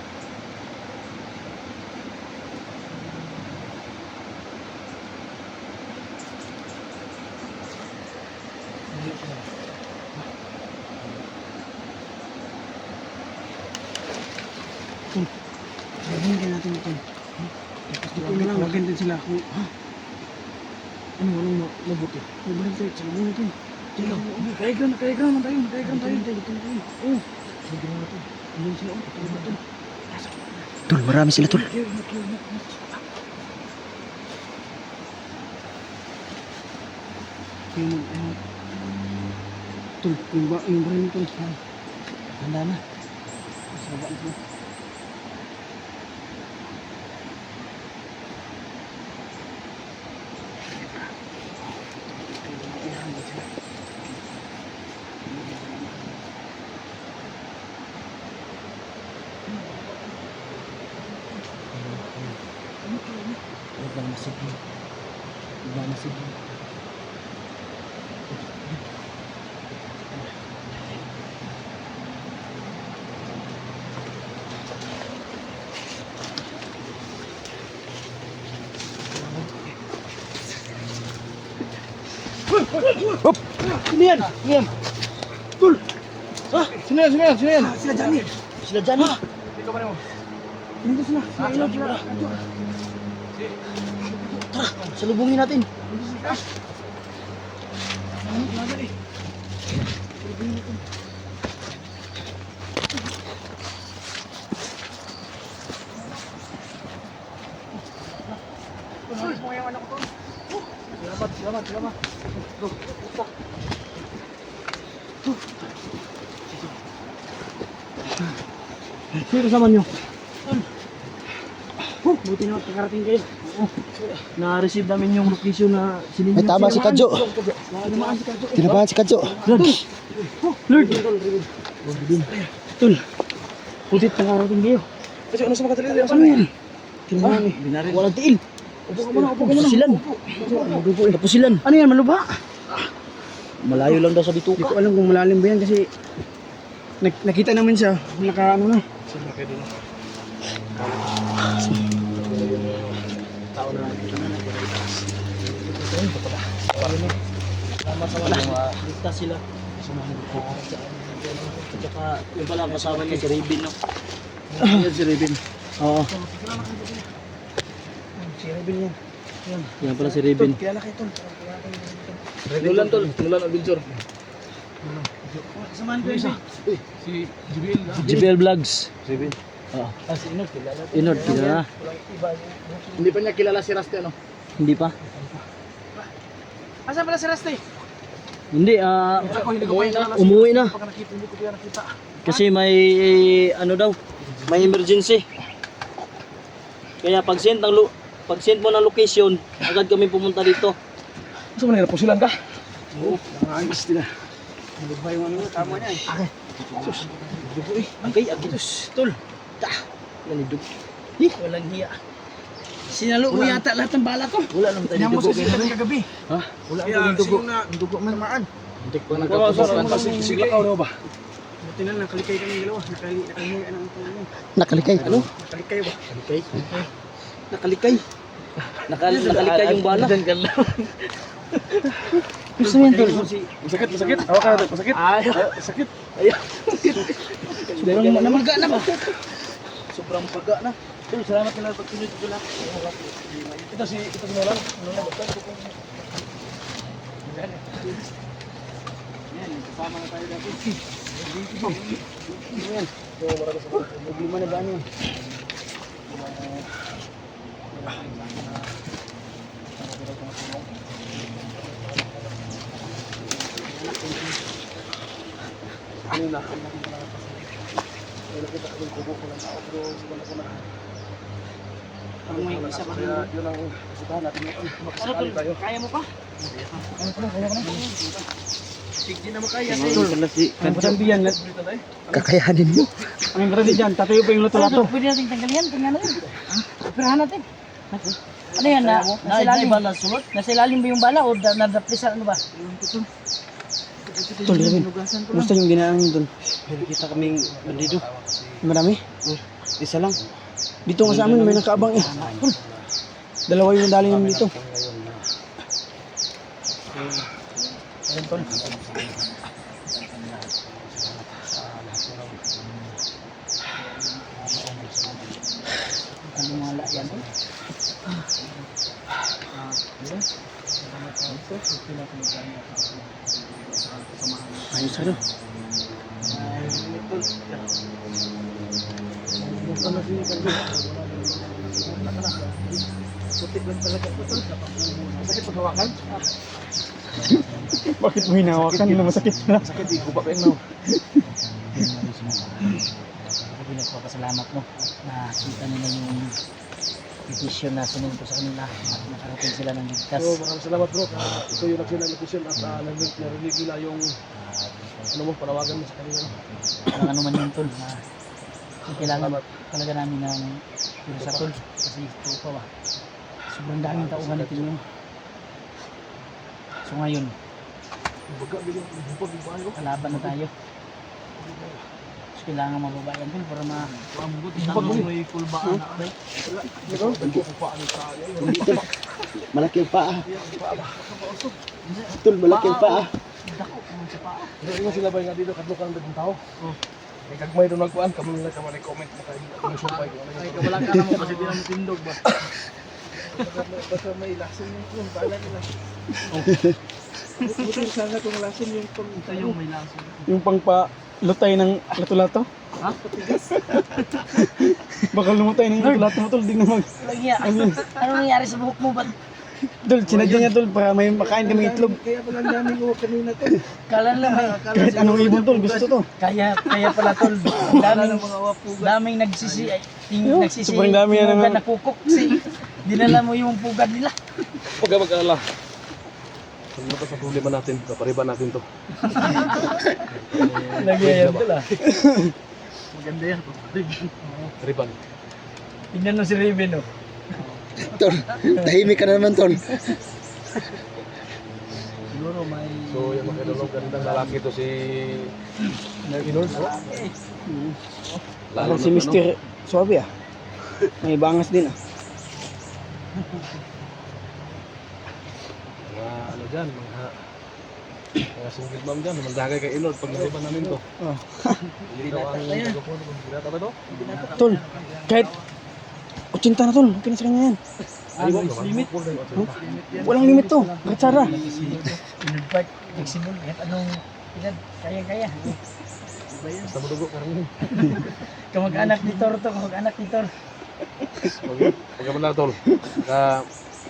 Sabihin natin ito. Tawagan din sila. Ano, walang mabuti. Mabuti tayo. Sabihin natin. Nakaegram tayo. Oo. Sabihin natin. Andun sila. Sabihin natin. Tol, marami sila tol. Tol, yung baril nito. Handa na. Sabak na sila. Sino yan? Tul! Sino yan? Sila Johnny. Sila dyan eh. Dito sila. Tara, salubungin natin. Salamat. Sino sama nyo? Buti na makakarating kayo. Na-receive namin yung location na sininyo. May tama si Kadjo. Namaan si Kadjo. Tinabahan si Kadjo. Lord! Tul! Buti nakarating kayo. Kasi ano sa mga talila? Ano yan? Tinamaan eh. Walang tiil. Upo ka muna. Tapusilan. Tapusilan. Ano yan? Maluba? Malayo lang daw sa Hindi bituka. ko alam kung malalim ba yan kasi nakita namin siya. Naka-ano na. Tama sa wala. Ligtas sila. At saka yung pala kasama niya si Rabin, no? Yan si Rebin. Oo. Si Rebin yan. Yan pala si Rabin. Kilala kayo tol. Nulan tol, nulan adventure. Samahan ko isa. Si Jibril. JBL Vlogs. Jibril. Oo. Si Inod. Kilala. Inod, kilala. Hindi pa niya kilala si Rusty ano? Hindi pa. Asan pala si Rusty? Hindi, umuwi na. Pag nakita, hindi ko kaya nakita. Kasi may, ano daw, may emergency. Kaya pag-send mo ng location, agad kami pumunta dito. Gusto mo nila pusilan ka? Oo. Ayos din na. Malubha yung ano. Tama niya eh. Okay. Sus. Dugo eh. Okay, agitos. Tol. Ta. Yan yung dugo. Walang hiya. Sinalo mo yata lahat ng bala ko. Wala naman tayo Tinamos dugo. sa sila kagabi. Ha? Wala Kaya naman dugo. sino na Dugo man. tamaan. Hindi pa nagkatutusan kasi siglakaw daw ba? Buti na nakalikay kami dalawa. Nakalikay ang ano. Nakalikay. Ano? Nakalikay ba? Nakalikay. Nakalikay. Nakalikay yung bala. Diyan ka lang. Gusto mo yan, Tol? Masakit. Awak ka, masakit. Sakit. Sobrang namaga na ba? Sobrang paga na. Tol, salamat na lang pag pinunod ko lang. Ito si Nolan. Yan, kasama na tayo dati. Yan. Problema na ba ano? Parang may isa pa rin. Yun ang puntahan natin. Ano tol? Kaya mo pa? Kaya ko na. Hindi na makaya. Ang pasambihan, Kakayanin mo. ang grade dyan, tatayo pa yung luto-lato. Pwede natin tanggalin yan, tingnan natin. Operahan natin. Ano yan, nasa ilalim? ba na sulot? Nasa ilalim ba yung bala o nadapisa ano ba? Tol, Robin, kumusta yung ginaan nyo doon? Meron kita kaming bandido. Marami? Isa lang. Dito nga sa amin, may nakaabang eh. Dalawa yung nadali namin dito. Ayun, tol. Ang mga yan, tol. Ayos ano? Bakit mo hinawakan? Hindi na masakit na. Sakit, di ko pa no. Sabi nagpapasalamat no. Nakita nila yung petition na sinend ko sa kanila at nakarating sila ng ligtas. So, maraming salamat bro. Ito yung nagsinang location at narinig nila yung ano mo, panawagan mo sa kanila. Walang ano man yung tol na kailangan talaga namin ng puro sa tol kasi ito pa ba. Sobrang daming tauhan natin yun. So ngayon, kalaban na tayo. So kailangan mababa yan tol para May kulbaan na. Malaki ang paa. Tol, malaki ang paa. Hindi mo sila ba nga dito kadlukan ng tao? May kagmay doon nagkuhan, kamo nila ka comment mo kayo. Kung sumpay ko. Ay, kawalan ka naman kasi di naman tindog ba? Basta may lason yung pala nila. Buti sana kung lason yung ito yung may lason. Yung pangpa-lutay ng lato-lato? Ha? Patigas? Baka lumutay ng lato-lato mo tol. Di na mag... lagi ano nangyari sa buhok mo ba? Tol, sinadya niya tol para may makain kami itlog. Kaya pala ang dami ko kanina to. Kala nila may Kahit anong ibon tol, gusto to. kaya pala tol daming nagsisi Sobrang dami yan pugad naman. na kukok si dinala mo yung pugad nila. Huwag ka mag-alala. Ano pa sa problema natin? Kapariban natin to. Lagi yan tol ah. Maganda yan. Riban. Tingnan mo si Raven oh. Tol, tahimik ka na naman, Tol. Siguro may So yung mga idolong gandang lalaki to si Inord. Parang si Mr. Suabe ah. May bangas din ah. Mga ano dyan, mga single mom dyan, mandagay kay Inord pag nariban namin to. Oh. Hindi daw ang tagapuno kung binata ba to? Tol, kahit 80 na tol, okay na sa kanya yan. Limit? Walang limit to, kahit Sara. Inord Park, flexible, kahit anong edad, kaya. Basta mo dugo, karang Kamag-anak ni Tor to, kamag-anak ni Tor. Huwag ka man tol.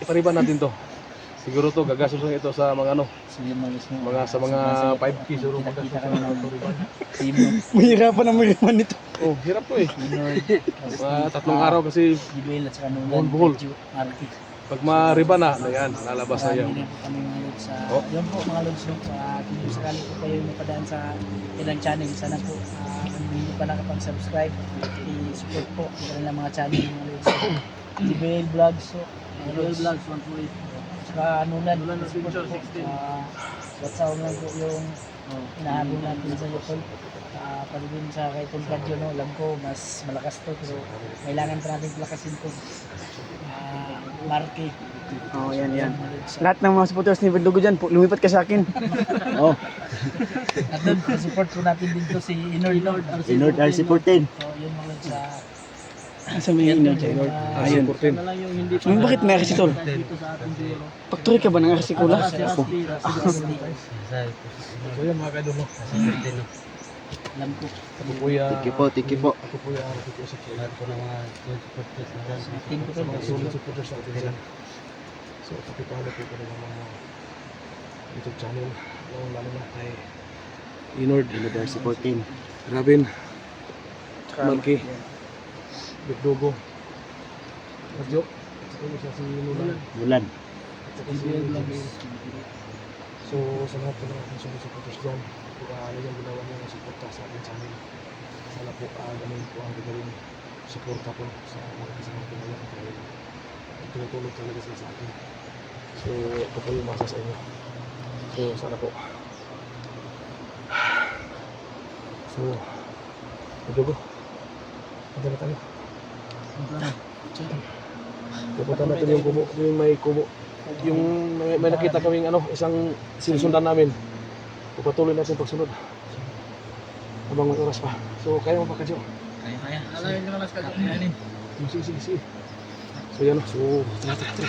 Ipariban natin to. Siguro to, gagastos lang ito sa mga ano, sa mga 5K siguro Kita magastos kami sa ng Toriban. team Mahirapan ang mariman nito. Oh, hirap to eh. Inord, Mga 3 araw kasi Gibuel at saka Buhol, Nulan, buhol. Kadju, Marky. pag mariban na yan, lalabas na yan. Hindi po kami mga lods sa, Oh. yun po mga lods no, kung sakali po kayo napadaan sa ilang channel, sana po kung hindi pa nakapag-subscribe, i-support po yung kanilang mga channel mga lods. Gibuel Vlogs, so, Gibuel Vlogs 148. Saka Nulan, support po. WhatsApp lang po yung hinahabol natin sa YouTube. Pati din sa kay Tol Kadyo, no, alam ko mas malakas to pero kailangan pa natin palakasin to. Marky. Oh, yan. Lahat ng mga supporters ni Verdugo dyan, lumipat ka sa akin. Oh, At doon, support po natin dito si Inord. Inord RC14. So, yun mga sa... Sa may ino dyan. Ayun. Bakit may RC tol? Factory ka ba ng RC Cola? So yan mga kadolo. Alam ko. Ako po ya. Thank you po. Ako po ya. Ako po sa lahat po ng mga Team ko to. supporters sa atin dyan. So pakipalo po ko ng mga YouTube channel. Lalo na kay Inord. Inord RC14. Robin. Marky. Verdugo. Radyo. Ito siya si Nulan. Mulan. So sa lahat po ng ating sumusuportas dyan, talagang ginawa niyo ng suporta sa ating channel. Sana po ganun po ang gagawin suporta po sa mga kasama po ngayon dahil tumutulong talaga sila sa atin. So ito po yung masa sa inyo. So sana po. So Jogo, punta na tayo. Pupunta natin yung kubo, yung may kubo. Yung may nakita kaming isang sinusundan namin. Pupatuloy natin pagsunod. Habang may oras pa. So kaya mo pa Kadyo? Kaya. Alayin naman nas kagayanin. Sige. So yan o. So tara.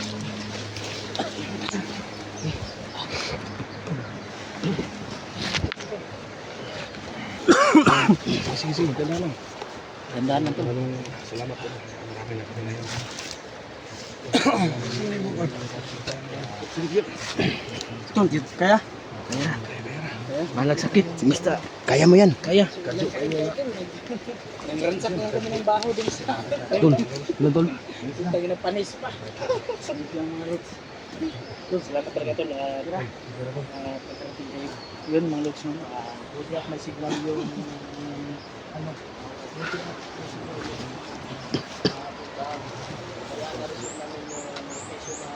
Sige. Ganda lang. Gandaan lang to. Maraming salamat po. Marami na kami ngayon. Tol, kaya? Malag sakit. Basta, Kaya mo yan. kaya. Nangransak lang kami ng baho din sa Tol, tol. tayo na panis pa. Sabit lang mga roots. Tol, salamat talaga tol. Pagkarating kayo. Yun mga roots mo. Buti may signal yung ano. Buti may signal yung kaya na-resolve namin yung peso na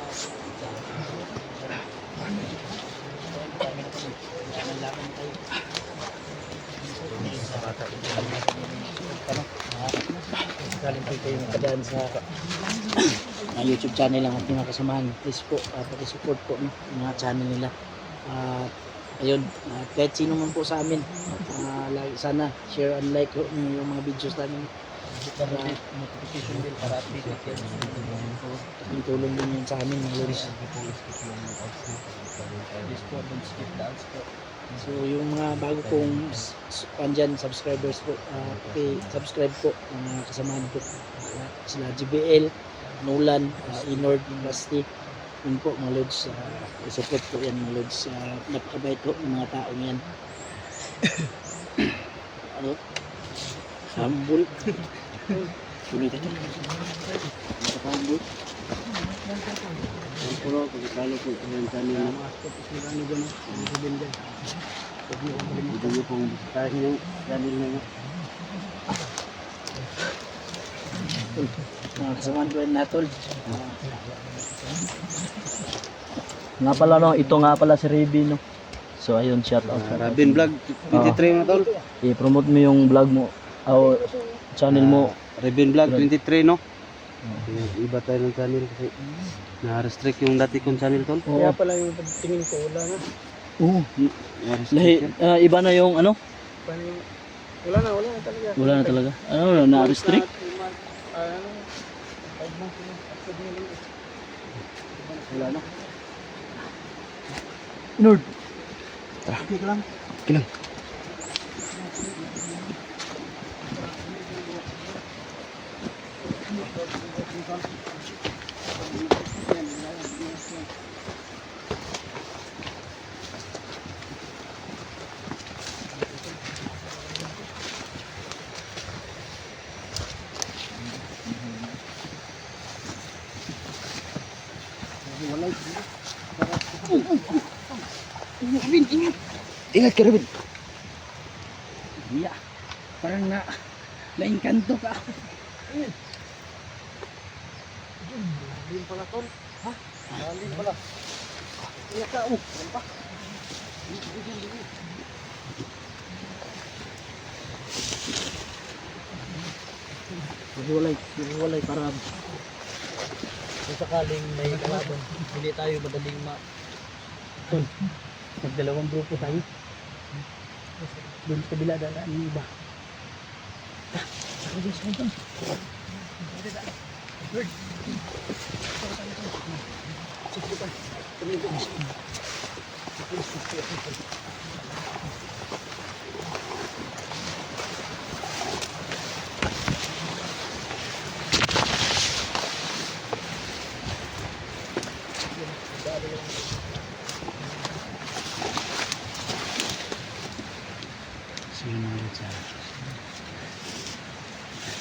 kami na kami. Nalaman tayo. Galing po kayo nakadaan sa YouTube channel lang at mga kasamahan. Please po, pag-support po no, yung mga channel nila. Ayun, kahit sino man po sa amin, sana share and like yung mga videos namin. Para notification bell para update kayo. Yung tulong din yun sa amin mga lords. Please po, don't skip the ads po. So yung mga bago kong pandyan subscribers po, subscribe po ang mga kasamahan ko. Sila GBL, Nolan, Inord, Basti. Yun po mga lods, support po yan mga lods. Napakabait po ng mga taong yan. Ano? Humble. Tuloy tayo. Napaka-humble. Puro, pagkakalo po yung channel na ito yung pong bisitahin yung channel na yun. Kasamahan ko yun natol. Nga pala no, ito nga pala si Raby no. So ayun, shout out. Rabin Vlog 23 na tol. I-promote mo yung vlog mo o channel mo. Rabin Vlog 23 no. Iba tayo ng channel kasi na-restrict yung dati kong channel tol. Oo. pala yung pagtingin ko, wala na. Oo. Na-restrict yan. Iba na yung ano? Wala na talaga. Wala na talaga. Ano na-restrict? Wala na. Nord. Kilang. Ingat ka Rabin. Iya. Parang na-engkanto ka. Lalim pala tol. Ha? Lalim pala. Iya ka. Ano pa? Hiwalay para kung sakaling may kalaban, hindi tayo madaling Magdalawang grupo tayo. Doon sa kabila dadaan yung iba.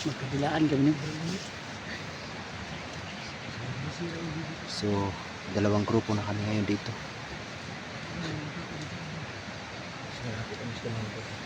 Magkabilaan kami nyo. So, dalawang grupo na kami ngayon dito. Malapit ang gusto namin.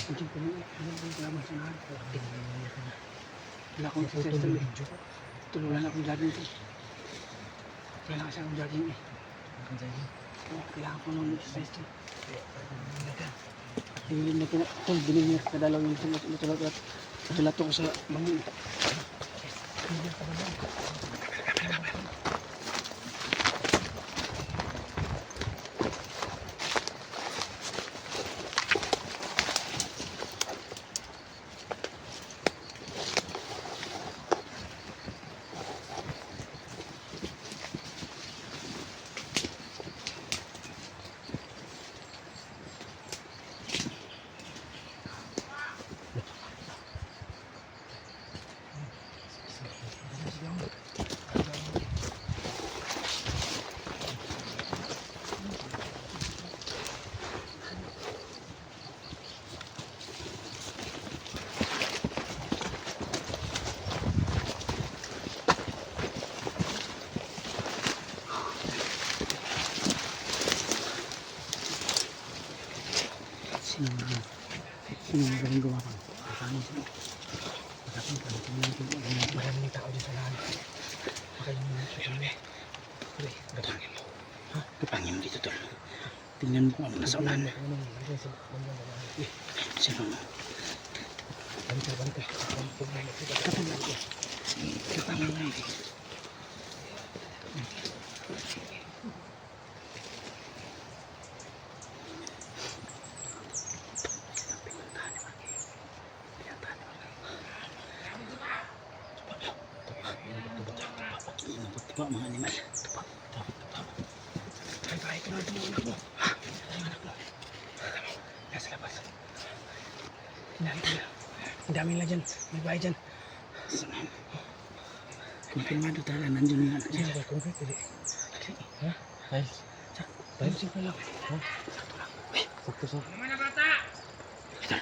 Andiyan po yung kalaban sa mga. Wala akong exercise tuloy. Tuloy wala akong jogging tuloy. Wala kasi akong jogging eh. Kailangan ko nung exercise tuloy. Hindi na pinatol, binili niya kadalaw yung natulat ko sa bangon. Sino magaling gumapang? Paano sila? Pagkakita kami kami natin maraming tao dyan sa lahat. Makain mo sa kami. Pre, gatangin mo. Ha? Gatangin mo dito tol. Tingnan mo kung ano nasa unahan. Sino mo? Balik. Katangin mo. Tupa mga animal. Tupa. Bahay ka na ito mga anak mo. Ha? Yung anak mo. Kita mo. Nasa labas. Nakita mo. Ang dami nila dyan. May bahay dyan. Saan? Kumpirmado talaga. Nandiyan yung anak dyan. Saan? Concrete pwede. Ha? Tiles. Tiles. Simple lang. Ha? Sakto lang. Sakto. Naman na bata! Kita.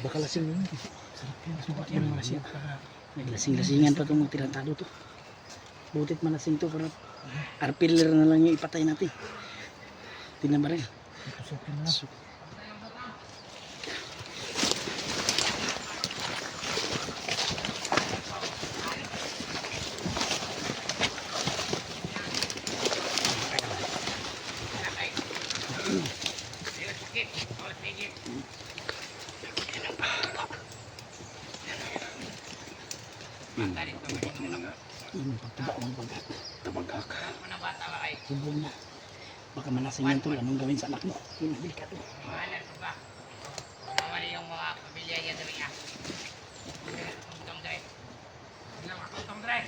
Baka lasing yun. Sarap yan mga lasing. Naglasing-lasingan pa itong mga tirantado to. Butit malasing to para arpiller na lang yung ipatay natin. Tingnan ba rin? Tusukin na. Tabagak. Subong na. Baka malasing yan tol. Anong gawin sa anak mo? Yun ang delikado. Mawali yung mga pamilya niya dari ah. Tuntong dre. Ilang ako tuntong dre.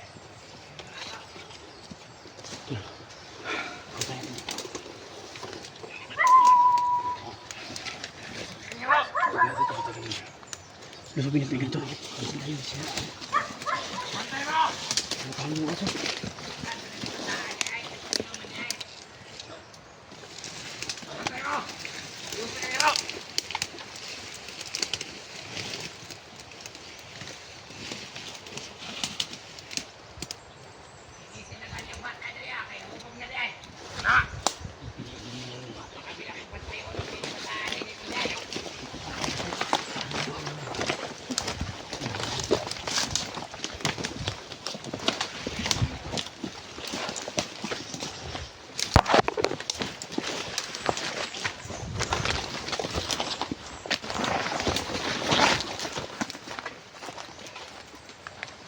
Lupa pinag-pinag ito. Sila yun siya. Ano mo aso?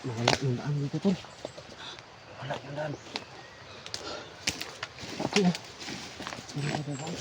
Wala yung daan dito tol. Wala yung daan. Ito. Hindi ka daan.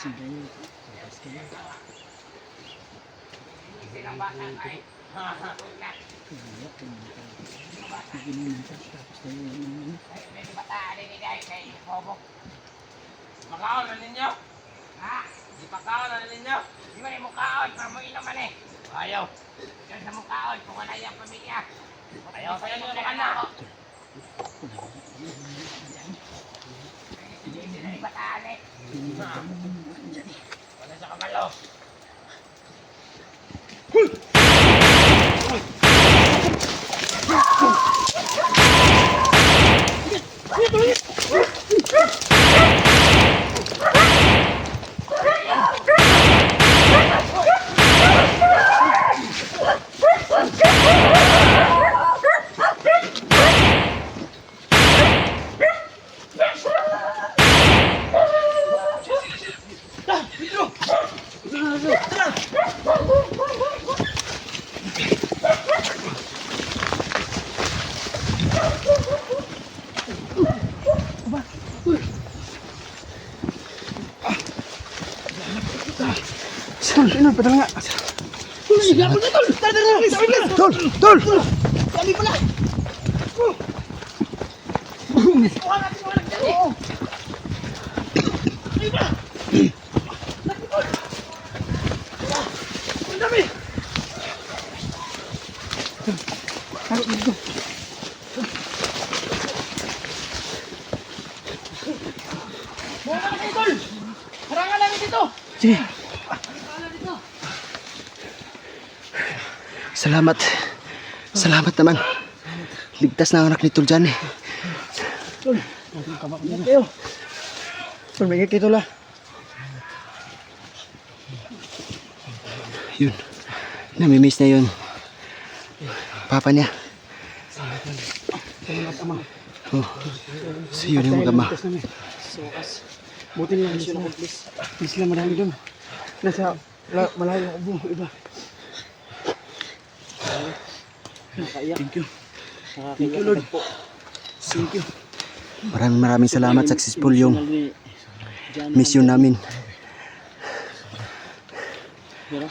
Silang bata ay. Medyo bata, alinigay kay Bobo. Makaon na ninyo? Ha? Di pa kaon na ninyo? Di ba yung mukhaon para mo inuman eh? Ayaw. Diyan sa mukhaon kung wala yung pamilya. Ayaw sa inyo na anak. Hindi na ibataan eh. Wala sa kamalo. Sino padala nga? Tol! Tol! Sige. Salamat. Salamat naman. Ligtas na ang anak ni Tol dyan eh. Tol, may kayo Tol ah. Yun. Namimiss na yun. Papa niya. Salamat ama. Oh. So yun yung mag-ama. Buti niya mission accomplish. Please lang madami doon. Nasa malayo ang ubo. Iba. Thank you. Thank you Lord. Thank you. Maraming salamat. Successful yung mission namin.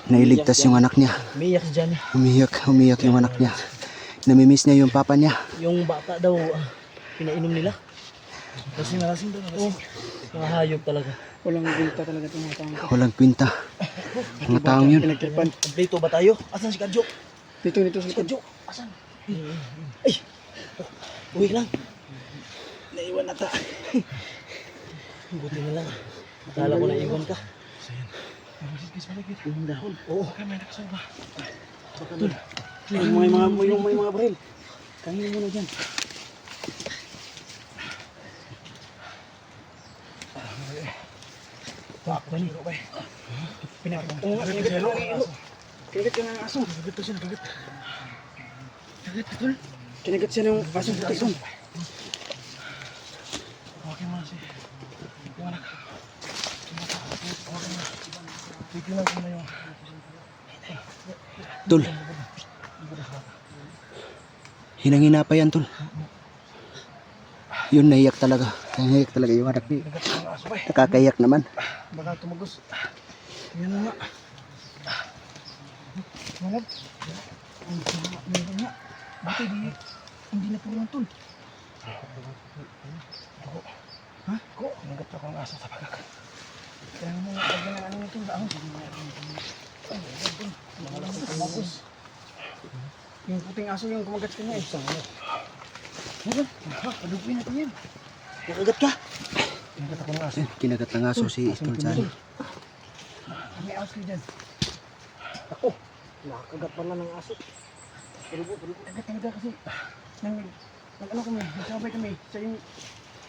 Nailigtas yung anak niya. Umiyak si Johnny. Umiyak yung anak niya. Namimiss niya yung papa niya. Yung bata daw, pinainom nila. Kasi malasing daw. Oo. Mga hayop talaga. Walang kwenta talaga itong mga taong. Walang kwenta. Mga taong yun. Pinagtripan. Kompleto ba tayo? Asan si Kadjo? Dito sa likod. Kadjo, asan? Ay! Uwi lang. Naiwan na ta. Buti na lang. Akala ko na iwan ka. Yung dahon. Oo. Tol. Yung may mga baril. Kainin mo na dyan. Kinagat ka ng aso. Kinagat to siya, nakagat. Kinagat ka Tol. Kinagat siya ng aso sa tason. Okay mo na si yung anak. Tigil lang ko na yung Tol. Hinang-hina pa yan Tol. Yun, naiyak talaga. Naiyak talaga yung anak ni. Nakakaiyak naman. Baka tumagos. Yan na nga. Mangat. Meron nga. Bakit hindi natulong Tol? Ha? Ko? nagat ako ng aso sa pagkak. Kaya mo nga pag ano nito daon. Yung puting aso yung kumagat ka niya eh. Ano? Ha? Padugpin natin yan. Nakagat ka? Nagat ako ng aso. Kinagat ng aso si Tol Johnny. May aso ka dyan. Ako. Nakagat pala ng aso. Agad talaga kasi nang ano kami, nagsabay kami sa yung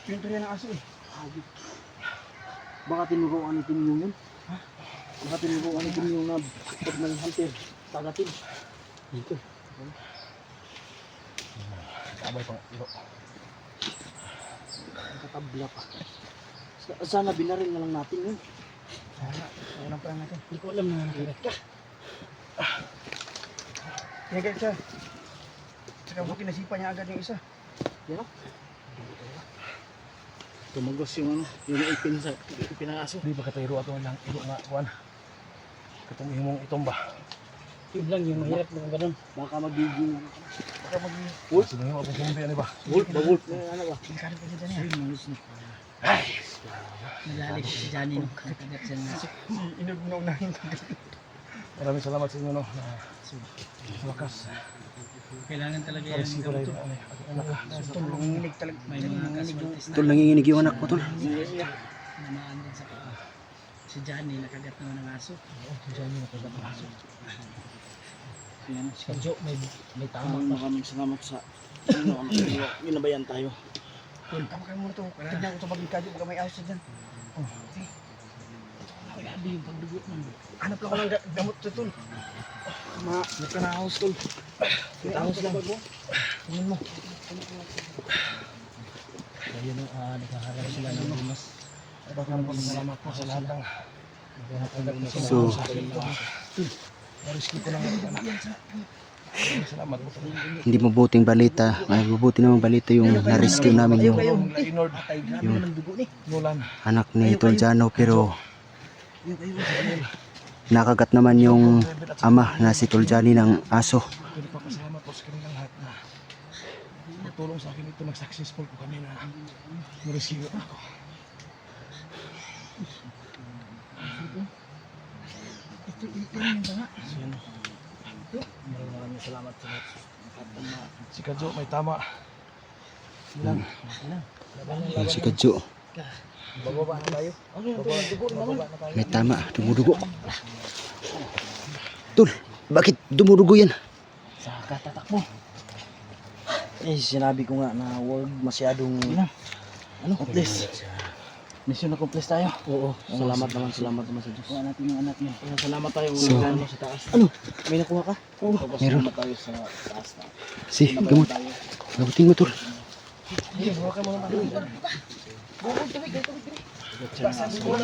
pinunturya ng aso eh. Baka tinuruan ni Tim yung yun? Ha? Baka tinuruan ni Tim yung na pag may hunter. Tagatin. Dito. Sabay pang ilo. Nakatabla pa. Sana binaril na lang natin yun. Ano lang pala natin. Hindi ko alam na nakagat ka. Kinagat siya. Saka buti nasipa niya agad yung isa. Yan o. Tumagos yung ipin sa ipinaso. Di ba katayro ato lang ilo nga kuan. Katong himong itom ba. Yun lang yung mahirap ng ganun. Baka magiging Baka mag Wolf, sige mo akong kumbi ano ba. wolf ba wolf? Ano ba? Kaya kasi dyan yan. Malos na. Nagalik si Johnny nung kakagat siya ng aso. Inugnaw na yung Maraming salamat sa inyo no. Sa wakas. Kailangan talaga yan. Pares ko rin ano. Anak ka. nanginginig talaga. May mga casualties na Tol, nanginginig yung anak ko, tol. namaan din sa paa. Si Johnny nakagat naman ng aso. Si Johnny nakagat ng aso. Si Kadyo may tama pa. Maraming salamat sa ginabayan tayo. Tama kayo muna ito. Tignan ko ito magkikadyo. Baka may aso dyan. Grabe yung pagdugo nun. Hanap lang ako ng gamot to, tol. Nagkanahaos, tol. Tapos lang. Tingnan mo. Ayun no, naghaharap sila ng bumas. Baka naman salamat po sa lahat ng So, na-rescue ko ng anak. Salamat po. hindi mabuting balita. May mabuti namang balita yung na-rescue namin yung Inord, Nolan. anak ni Tol Jano, pero nakagat naman yung ama na si Tol Johnny ng aso. Pinapapasalamat po sa kanilang lahat na tutulong sa akin ito. Nag-successful po kami na na-rescue ako. Maraming salamat sa lahat. Si Kadyo may tama. Ilan? Yung si Kadyo, Bababa na tayo. may tama, dumudugo. Tol, bakit dumudugo yan? Sa katatak mo. Eh, sinabi ko nga na huwag masyadong accomplish. Mission accomplish tayo. Oo. Salamat naman sa Diyos. Kuha natin yung anak niya. Salamat tayo So, sa taas. Ano? May nakuha ka? Oo. Meron. Salamat tayo sa taas na. Si, gamot. Gamutin mo, Tol.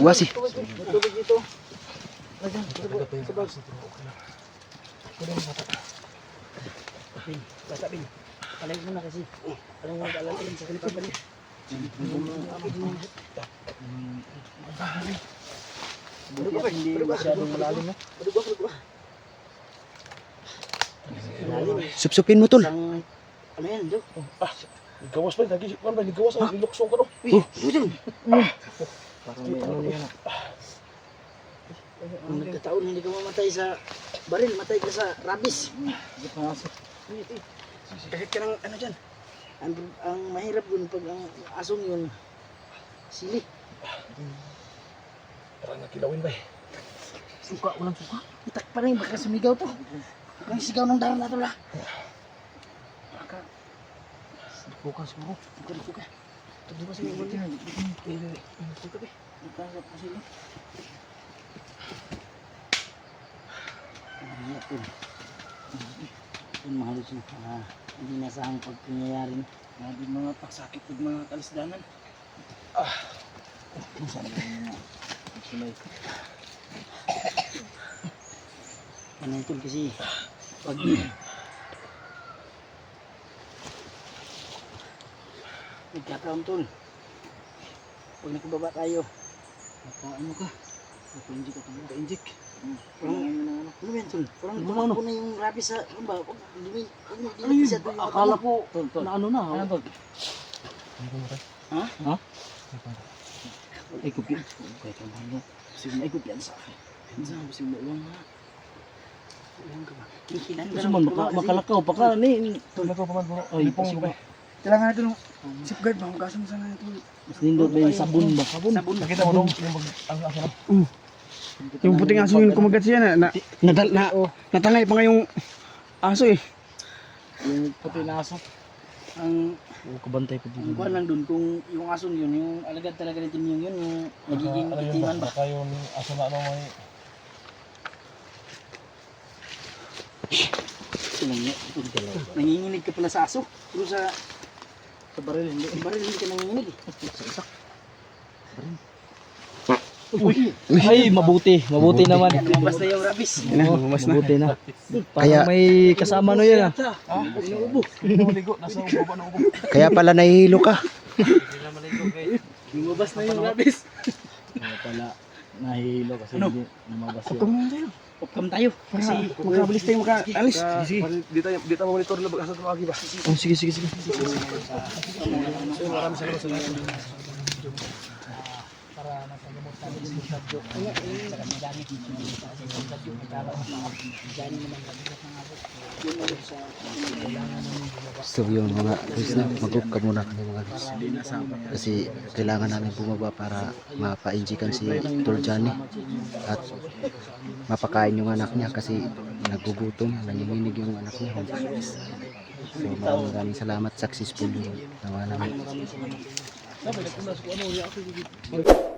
Wasi. Tubig dito. Basta bin. Palag mo na kasi. Alam mo na alam sa kalipan balik. Hindi masyadong malalim, no? Supsupin mo, Tol. Isang, ano yan, Jo? Gawas pa, lagi pa ba gawas ang iluksong ka no. Parang may ano na yan. Kung nagkataon hindi ka mamatay sa baril, matay ka sa rabies. Kahit ka ng ano dyan. Ang mahirap dun pag ang asong yun sili. Parang nakilawin ba eh. Suka, walang suka. Itak pa rin, baka sumigaw to. Ang sigaw ng daran na to la. Baka bukas mo. Suka. Ito ba sa'yo? Suka ba? Suka pa sa'yo. Yun mahalos yun. Hindi nasahang pagpangyayari. Grabe mga pagsakit at mga kalisdanan. Sana ba yun na? Sunay. Ano ito kasi pag nagkataon tol, pag nakababa tayo, ano ka? Naka-injik ka tol. Naka-injik. Parang ano yan tol? Parang tumakbo na yung rabi sa, ano ba? Dumi siya tol. Akala ko na ano na. Ano tol? Ha? Ay, kupyan. Okay, kamahal mo. Ay, kupyan sa akin. Saan kasi mo uwang ha? Uwang ka ba? Kasi man, makalakaw pa ka. Tulad ko pa man bro. Ay, Lipong kasi ba. Kailangan natin ng safeguard ba? Kung kasama sana ito. Mas nindot ba yung sabon ba? Sabon. Nakita mo dong yung ang aso na. Yung puting aso yung kumagat siya natangay pa nga yung aso eh. Yung puti na aso. Ang Kabantay pa ang kuha lang dun kung yung aso yun, yung alagad talaga natin yung yun, yung nagiging Ano yun itiman ba? Baka yung aso na ano may Nanginginig ka pala sa aso. Pero sa baril hindi. Sa baril hindi ka nanginginig eh. Ay, mabuti. Mabuti naman. Lumabas na yung rabies. Mabuti na. Kaya- Parang may kasama no yan ah. Inuubo. Inuubo. Nasa ubo ba na ubo? Kaya pala nahihilo ka. Lumabas na yung rabis. Kaya pala nahihilo kasi Ano? hindi lumabas Huwag yun. kami tayo. Upcam tayo. Kasi makabilis tayo makaalis. Di tayo monitor na pag-asa tumagi ba? Oh, sige, sige, sige. So, maraming salamat sa lahat. Para napagamot namin si Sadyo. Para madami si Sadyo. Dani naman kabigat ng ako. So yung mga lods na, mag-off ka muna kami mga lods. Kasi kailangan namin bumaba para mapa-injikan si Tol Johnny at mapakain yung anak niya kasi nagugutom, nanginginig yung anak niya. So maraming salamat, successful yung nawa namin. Sabi, nagpunas ko ano, ako